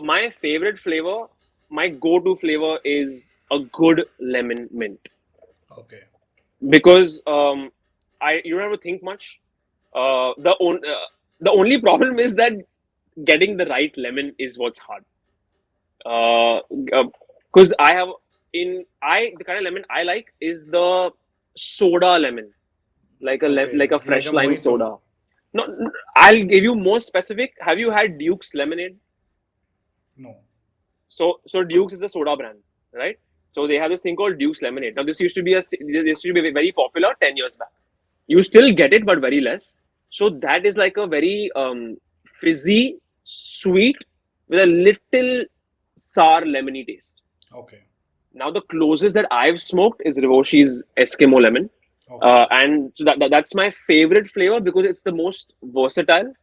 My favorite flavor, my go-to flavor is a good lemon mint Okay. because I you don't have to think much. The only problem is that getting the right lemon is what's hard. Because I have I the kind of lemon I like is the soda lemon, like Okay. a Like a fresh lime mojito. soda. No, I'll give you more specific. Have you had Duke's lemonade? No. So Duke's is a soda brand, right? So they have this thing called Duke's lemonade. Now this used to be very popular 10 years back. You still get it, but very less. So that is like a very fizzy, sweet with a little sour lemony taste. Okay. Now the closest that I've smoked is Rivoshi's Eskimo lemon, Okay. and so that's my favorite flavor because it's the most versatile.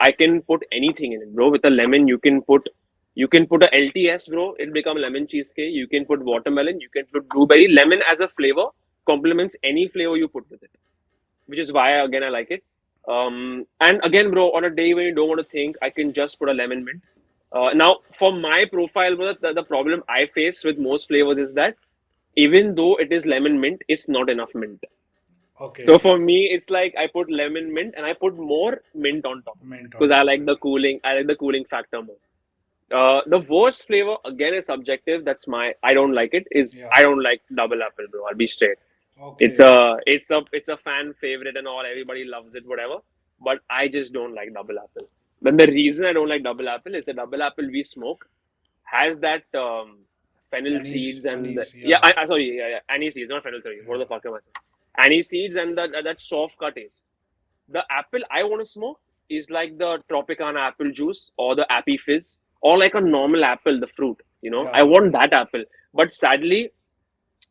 I can put anything in it, bro. With a lemon, you can put a LTS, bro. It become lemon cheesecake. You can put watermelon. You can put blueberry. Lemon as a flavor complements any flavor you put with it, which is why again I like it. And again, bro, on a day when you don't want to think, I can just put a lemon mint. Now, for my profile, bro, the problem I face with most flavors is that even though it is lemon mint, it's not enough mint. So Okay. for me, it's like I put lemon mint and I put more mint on top Mint on because I top. like the cooling. I like the cooling factor more. The worst flavor again is subjective. That's my I don't like it. Is Yeah. I don't like double apple, bro. I'll be straight. Okay. It's a fan favorite and all. Everybody loves it, whatever. But I just don't like double apple. Then the reason I don't like double apple is the double apple we smoke has that fennel Anise. seeds and Anise. Yeah. sorry, yeah, anise seeds, not fennel. Sorry, what the fuck am I saying? Anise seeds and that soft cut taste. The apple I want to smoke is like the Tropicana apple juice or the Appy Fizz or like a normal apple, the fruit. I Yeah. want that apple. But sadly,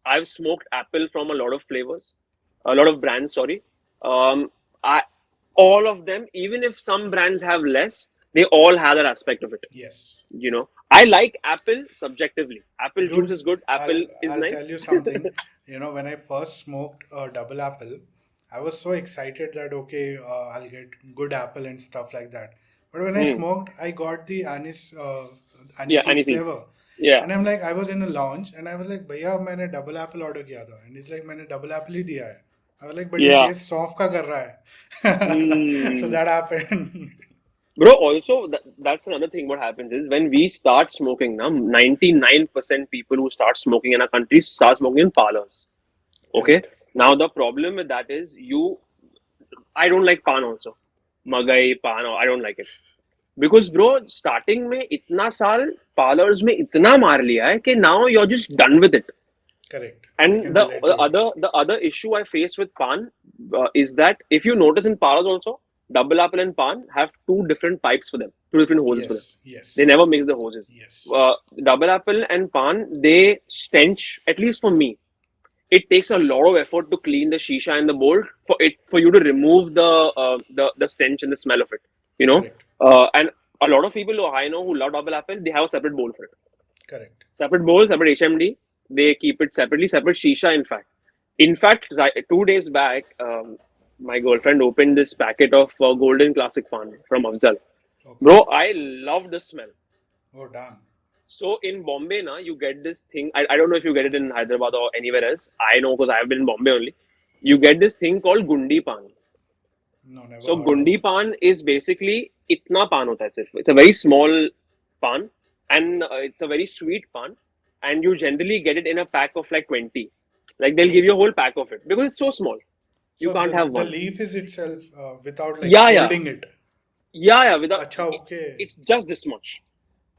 I've smoked apple from a lot of flavors, a lot of brands. Sorry, I all of them. Even if some brands have less, they all have that aspect of it. Yes. I like apple subjectively. Apple juice Dude, is good. I'll Apple is I'll tell nice. you something. When I first smoked a double apple, I was so excited that okay, I'll get good apple and stuff like that. But when I Hmm. smoked, I got the Yeah, aniseed anise seeds. flavor, Yeah. and I'm like, I was in a lounge, and I was like, भैया मैंने double apple order किया था, and he's like, मैंने double apple ही दिया है. I was like, but ये Yeah. taste सौंफ का कर रहा है. So Hmm. that happened. Bro, also that's another thing. What happens is when we start smoking now, 99% people who start smoking in our country start smoking in parlors. Okay. Correct. Now the problem with that is I don't like pan also. Magai, pan, I don't like it. Because bro, starting में इतना साल parlors में इतना मार लिया है कि now you're just done with it. Correct. I And can relate to it. the other issue I face with pan is that if you notice in parlors also, double apple and pan have two different pipes for them, two different hoses for them. Yes. They Yes. never mix the hoses. Yes. Double apple and pan, they stench. At least for me, it takes a lot of effort to clean the shisha and the bowl for you to remove the stench and the smell of it. You know, Correct. and a lot of people who I know who love double apple, they have a separate bowl for it. Correct. Separate bowl, separate HMD. They keep it separately, separate shisha. In fact, 2 days back, my girlfriend opened this packet of Golden Classic Pan from Afzal. Okay. Bro, I love the smell. Oh, damn. So in Bombay, na, you get this thing. I don't know if you get it in Hyderabad or anywhere else. I know because I have been in Bombay only. You get this thing called Gundi Pan. No, never So heard of. Gundi Pan is basically itna pan hota hai sirf. It's a very small pan and it's a very sweet pan. And you generally get it in a pack of like 20. Like they'll give you a whole pack of it because it's so small. You So can't the have the one. leaf is itself without like Yeah, yeah. folding it. Yeah. Without Acha, okay. it's just this much.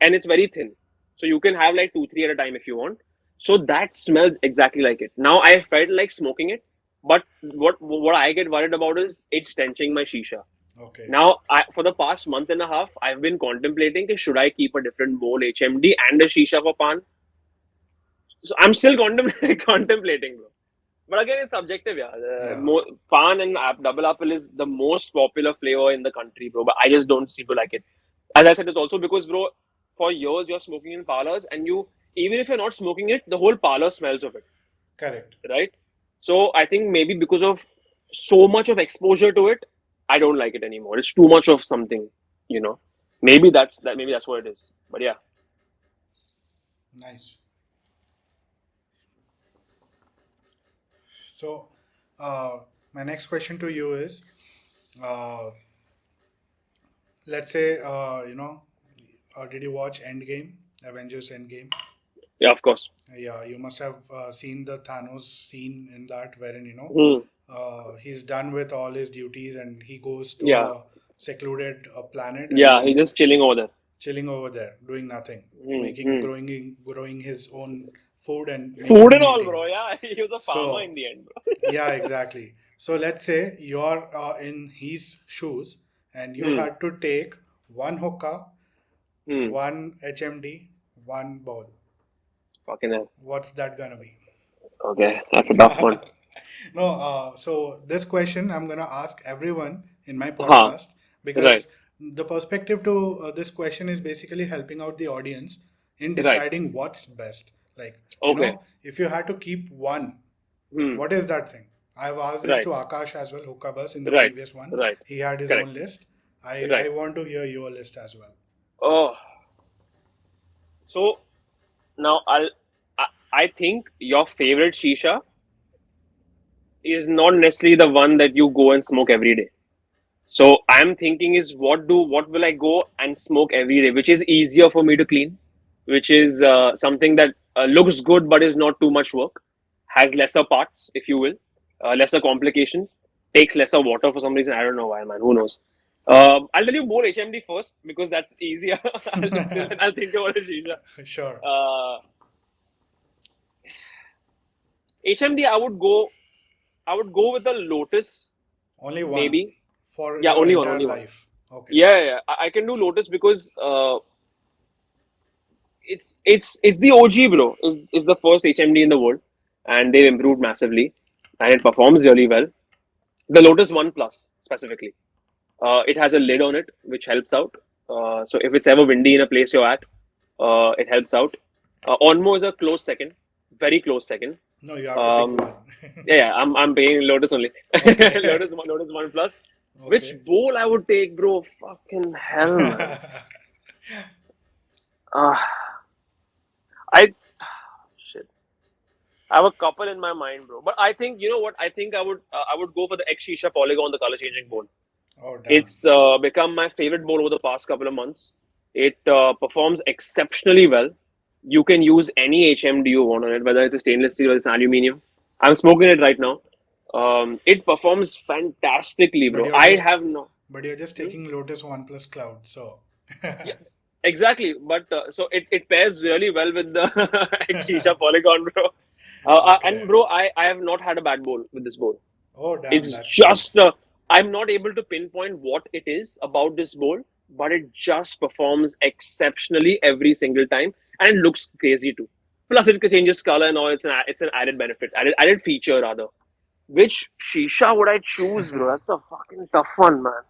And it's very thin. So you can have like two, three at a time if you want. So that smells exactly like it. Now I felt like smoking it, but what I get worried about is it's stenching my shisha. Okay. Now, for the past month and a half, I've been contemplating should I keep a different bowl HMD and a shisha for pan. So I'm still contemplating, bro. But again, it's subjective, yeah. Yeah. Pan and double apple is the most popular flavor in the country, bro. But I just don't seem to like it. As I said, it's also because, bro, for years you're smoking in parlors, and even if you're not smoking it, the whole parlor smells of it, Correct. right? So I think maybe because of so much of exposure to it, I don't like it anymore. It's too much of something, you know. Maybe that's that. Maybe that's what it is. But yeah, Nice. So, uh, my next question to you is, uh, let's say, did you watch Endgame, Avengers Endgame? yeah, of course. Yeah, you must have seen the Thanos scene in that, wherein Hmm. he's done with all his duties and he goes to Yeah, a secluded planet and yeah. He's then just chilling over there. chilling over there, doing nothing, Hmm. Hmm. growing his own food and Food making and and all, eating. bro. Yeah, he was a farmer So in the end, bro. yeah, exactly. So let's say you're in his shoes and you Hmm. had to take one hookah, Hmm. one HMD, one bowl. Fucking hell. What's that gonna be? Okay, that's a tough one. No, so this question I'm gonna ask everyone in my Huh. podcast Right. because the perspective to this question is basically helping out the audience in Right. deciding what's best. Like, Okay. if you had to keep one, Hmm. what is that thing? I've asked this to Right. Akash as well, Hookabus, in the Right. previous one. Right. He had his Correct. own list. I Right. want to hear your list as well. Oh, so now I, I think your favorite shisha is not necessarily the one that you go and smoke every day. So I'm thinking is what will I go and smoke every day, which is easier for me to clean, which is something that looks good but is not too much work, has lesser parts, if you will, lesser complications, takes lesser water for some reason. I don't know why, man. Who knows? I'll tell you more HMD first because that's easier. I'll think about a shisha. Sure. Uh, HMD, I would go with the Lotus, Only one maybe. for Yeah, your only one, entire only one. life. Okay. Yeah, yeah, yeah. I can do Lotus because it's the OG, bro. Is the first HMD in the world, and they've improved massively, and it performs really well. The Lotus One Plus specifically, it has a lid on it, which helps out. So if it's ever windy in a place you're at, it helps out. Onmo is a close second, very close second. No, you have to pick Um, one. yeah, yeah, I'm paying Lotus only. Okay. Lotus One Plus. Which Okay. bowl I would take, bro? Fucking hell, man. Uh, I shit. I have a couple in my mind, bro. But I think you know what? I think I would go for the X Shisha Polygon, the color changing bowl. Oh, damn. It's become my favorite bowl over the past couple of months. It performs exceptionally well. You can use any HMD you want on it, whether it's a stainless steel or it's aluminium. I'm smoking it right now. It performs fantastically, But bro. you're I just have no. but you're just Hmm? taking Lotus One Plus Cloud, so Yeah, exactly. But so it pairs really well with the X Shisha Polygon, bro. And okay. bro, I have not had a bad bowl with this bowl. Oh, damn, It's that's just nice. I'm not able to pinpoint what it is about this bowl, but it just performs exceptionally every single time, and it looks crazy too. Plus, it changes color and all. It's an added benefit, added feature rather. Which shisha would I choose, bro? That's a fucking tough one, man.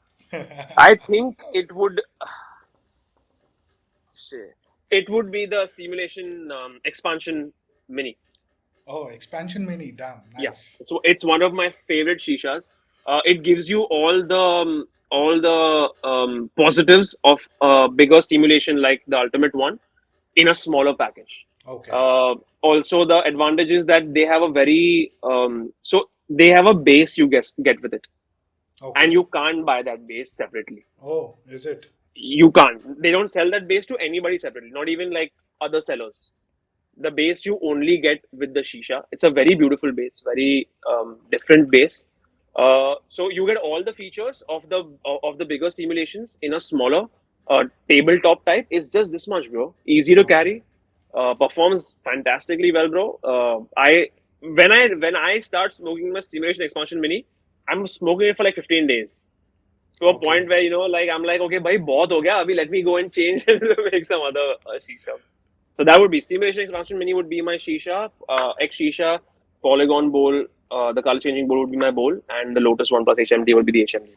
I think it would. Shit. It would be the Stimulation Expansion Mini. Oh, expansion mini, damn, Yeah, nice. so it's one of my favorite shishas. It gives you all the positives of bigger stimulation like the ultimate one in a smaller package. Okay. Also, the advantage is that they have a very so they have a base you get with it, and Okay. you can't buy that base separately. Oh, is it? You can't. They don't sell that base to anybody separately, not even like other sellers. The base you only get with the shisha. It's a very beautiful base, very different base. So you get all the features of the bigger stimulations in a smaller tabletop type. It's just this much, bro. Easy to Okay. carry, performs fantastically well, bro. I when I start smoking my stimulation expansion mini, I'm smoking it for like 15 days to a Okay. point where I'm like, okay, bhai, bahut ho gaya. Abhi let me go and change and make some other shisha. So that would be Stimulation Expansion Mini would be my shisha, X shisha, Polygon bowl, the color changing bowl would be my bowl, and the Lotus One Plus HMD would be the HMD.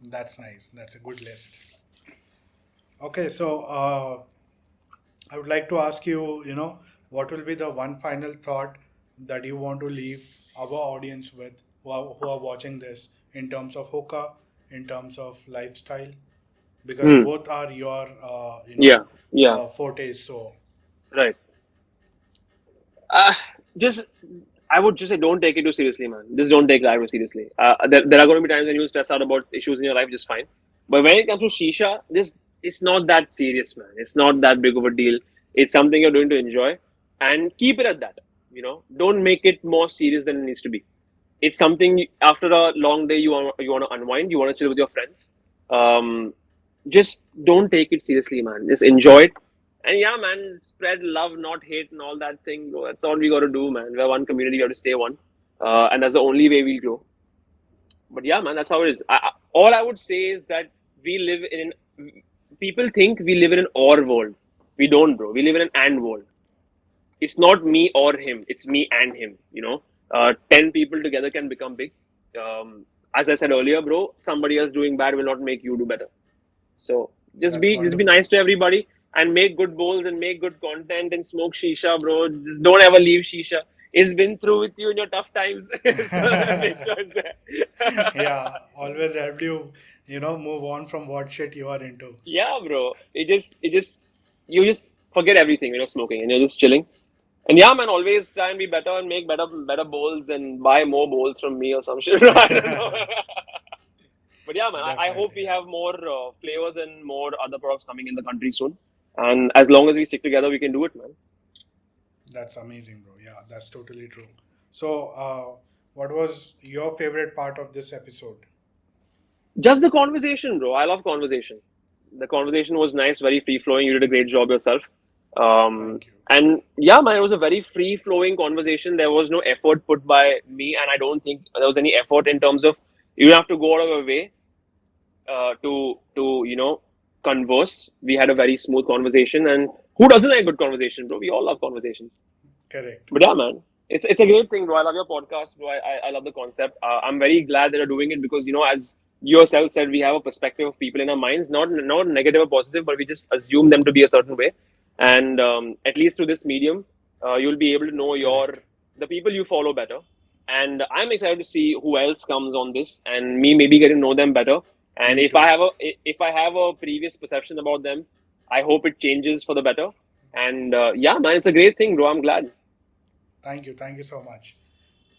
That's nice. That's a good list. Okay, so I would like to ask you, what will be the one final thought that you want to leave our audience with who are watching this in terms of hookah, in terms of lifestyle, because Hmm. both are your, Yeah. Yeah. fortes. So, Right. Uh, just I would just say don't take it too seriously, man. Just don't take life too seriously. There are going to be times when you stress out about issues in your life, just fine. But when it comes to shisha, just it's not that serious, man. It's not that big of a deal. It's something you're doing to enjoy, and keep it at that. Don't make it more serious than it needs to be. It's something after a long day you want to unwind. You want to chill with your friends. Um, just don't take it seriously, man. Just enjoy it. And yeah, man, spread love, not hate, and all that thing, bro. That's all we got to do, man. We're one community. We have to stay one, and that's the only way we'll grow. But yeah, man, that's how it is. All I would say is that we live in. People think we live in an or world. We don't, bro. We live in an and world. It's not me or him. It's me and him. 10 people together can become big. As I said earlier, bro, somebody else doing bad will not make you do better. So just that's be wonderful. nice to everybody and make good bowls and make good content and smoke shisha, bro. Just don't ever leave shisha. It's been through with you in your tough times. So make sure it's there. Yeah, always helped you, move on from what shit you are into. Yeah, bro. It just you just forget everything when you're smoking and you're just chilling. And yeah, man, always try and be better and make better bowls and buy more bowls from me or some shit. I don't know. But yeah, man, I hope Definitely, we yeah. have more flavors and more other products coming in the country soon. And as long as we stick together, we can do it, man. That's amazing, bro. Yeah, that's totally true. So, what was your favorite part of this episode? Just the conversation, bro. I love conversation. The conversation was nice, very free flowing. You did a great job yourself. Thank you. And yeah, man, it was a very free flowing conversation. There was no effort put by me, and I don't think there was any effort in terms of you don't have to go out of your way to converse. We had a very smooth conversation, and who doesn't like good conversation, bro? We all love conversations. Correct. But yeah, man, it's a great thing, bro. I love your podcast, bro. I love the concept. I'm very glad that you're doing it because as you yourself said, we have a perspective of people in our minds, not negative or positive, but we just assume them to be a certain way. And at least through this medium, you'll be able to know Correct. the people you follow better. And I'm excited to see who else comes on this, and me maybe getting to know them better. And Me too. if I have a previous perception about them, I hope it changes for the better. And yeah, man, it's a great thing, bro. I'm glad. Thank you. Thank you so much.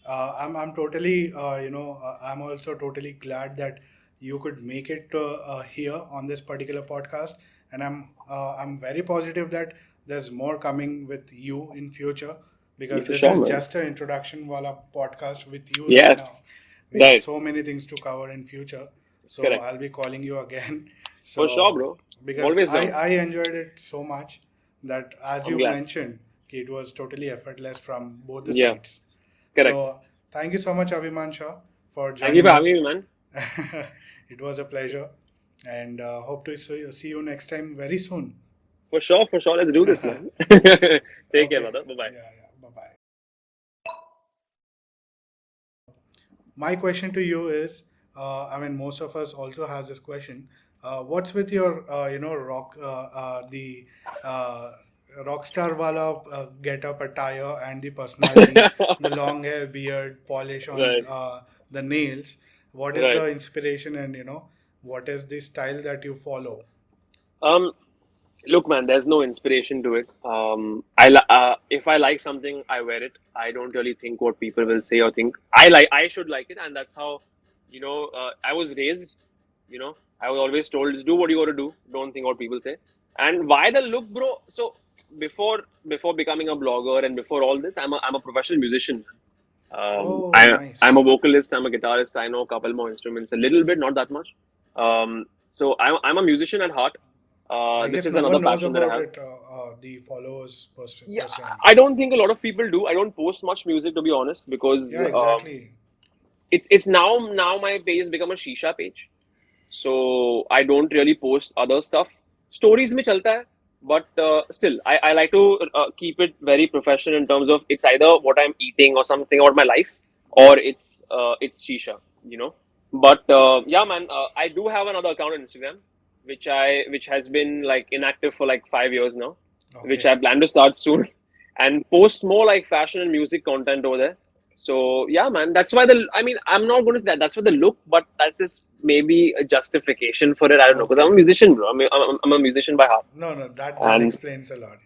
I'm totally, I'm also totally glad that you could make it here on this particular podcast, and I'm very positive that there's more coming with you in future Yeah, because for this sure, is man. just an introduction wala podcast with you right now. Yes, We have right. so many things to cover in future, so Correct. I'll be calling you again. For sure, So bro. because Always I down. I enjoyed it so much that as I'm you glad. mentioned, it was totally effortless from both the Yeah, sides. correct. So thank you so much, Abhiman Shah, for Thank you joining for having us. me, man. It was a pleasure, and hope to see you next time very soon. For sure, for sure. Let's do this, man. Take care, Okay. brother. Bye bye. Yeah, yeah. Bye bye. My question to you is, I mean, most of us also has this question. What's with your, the uh, rock star wala get up attire and the personality, the long hair, beard, polish on Right, the nails? What is right. the inspiration and what is the style that you follow? Um, Look, man. There's no inspiration to it. If I like something, I wear it. I don't really think what people will say or think. I should like it, and that's how, I was raised. I was always told, just do what you got to do. Don't think what people say. And why the look, bro? So before becoming a blogger and before all this, I'm a professional musician. Oh, I'm a nice. vocalist. I'm a guitarist. I know a couple more instruments, a little bit, not that much. So I'm a musician at heart. I This guess is no one another knows passion that I about have. it, the followers Yeah, per se. I mean. I don't think a lot of people do. I don't post much music to be honest because Yeah, exactly. it's now my page has become a shisha page. So I don't really post other stuff. Stories में चलता है, but still I like to keep it very professional in terms of it's either what I'm eating or something about my life, or it's shisha, you know. But yeah, man, I do have another account on Instagram, which has been like inactive for like 5 years now. which I Okay. plan to start soon, and post more like fashion and music content over there. So yeah, man, that's why the. I mean, I'm not going to say that. That's for the look, but that's just maybe a justification for it. I don't know, because I'm a Okay. musician, bro. I'm a musician by heart, No, no, that and explains a lot.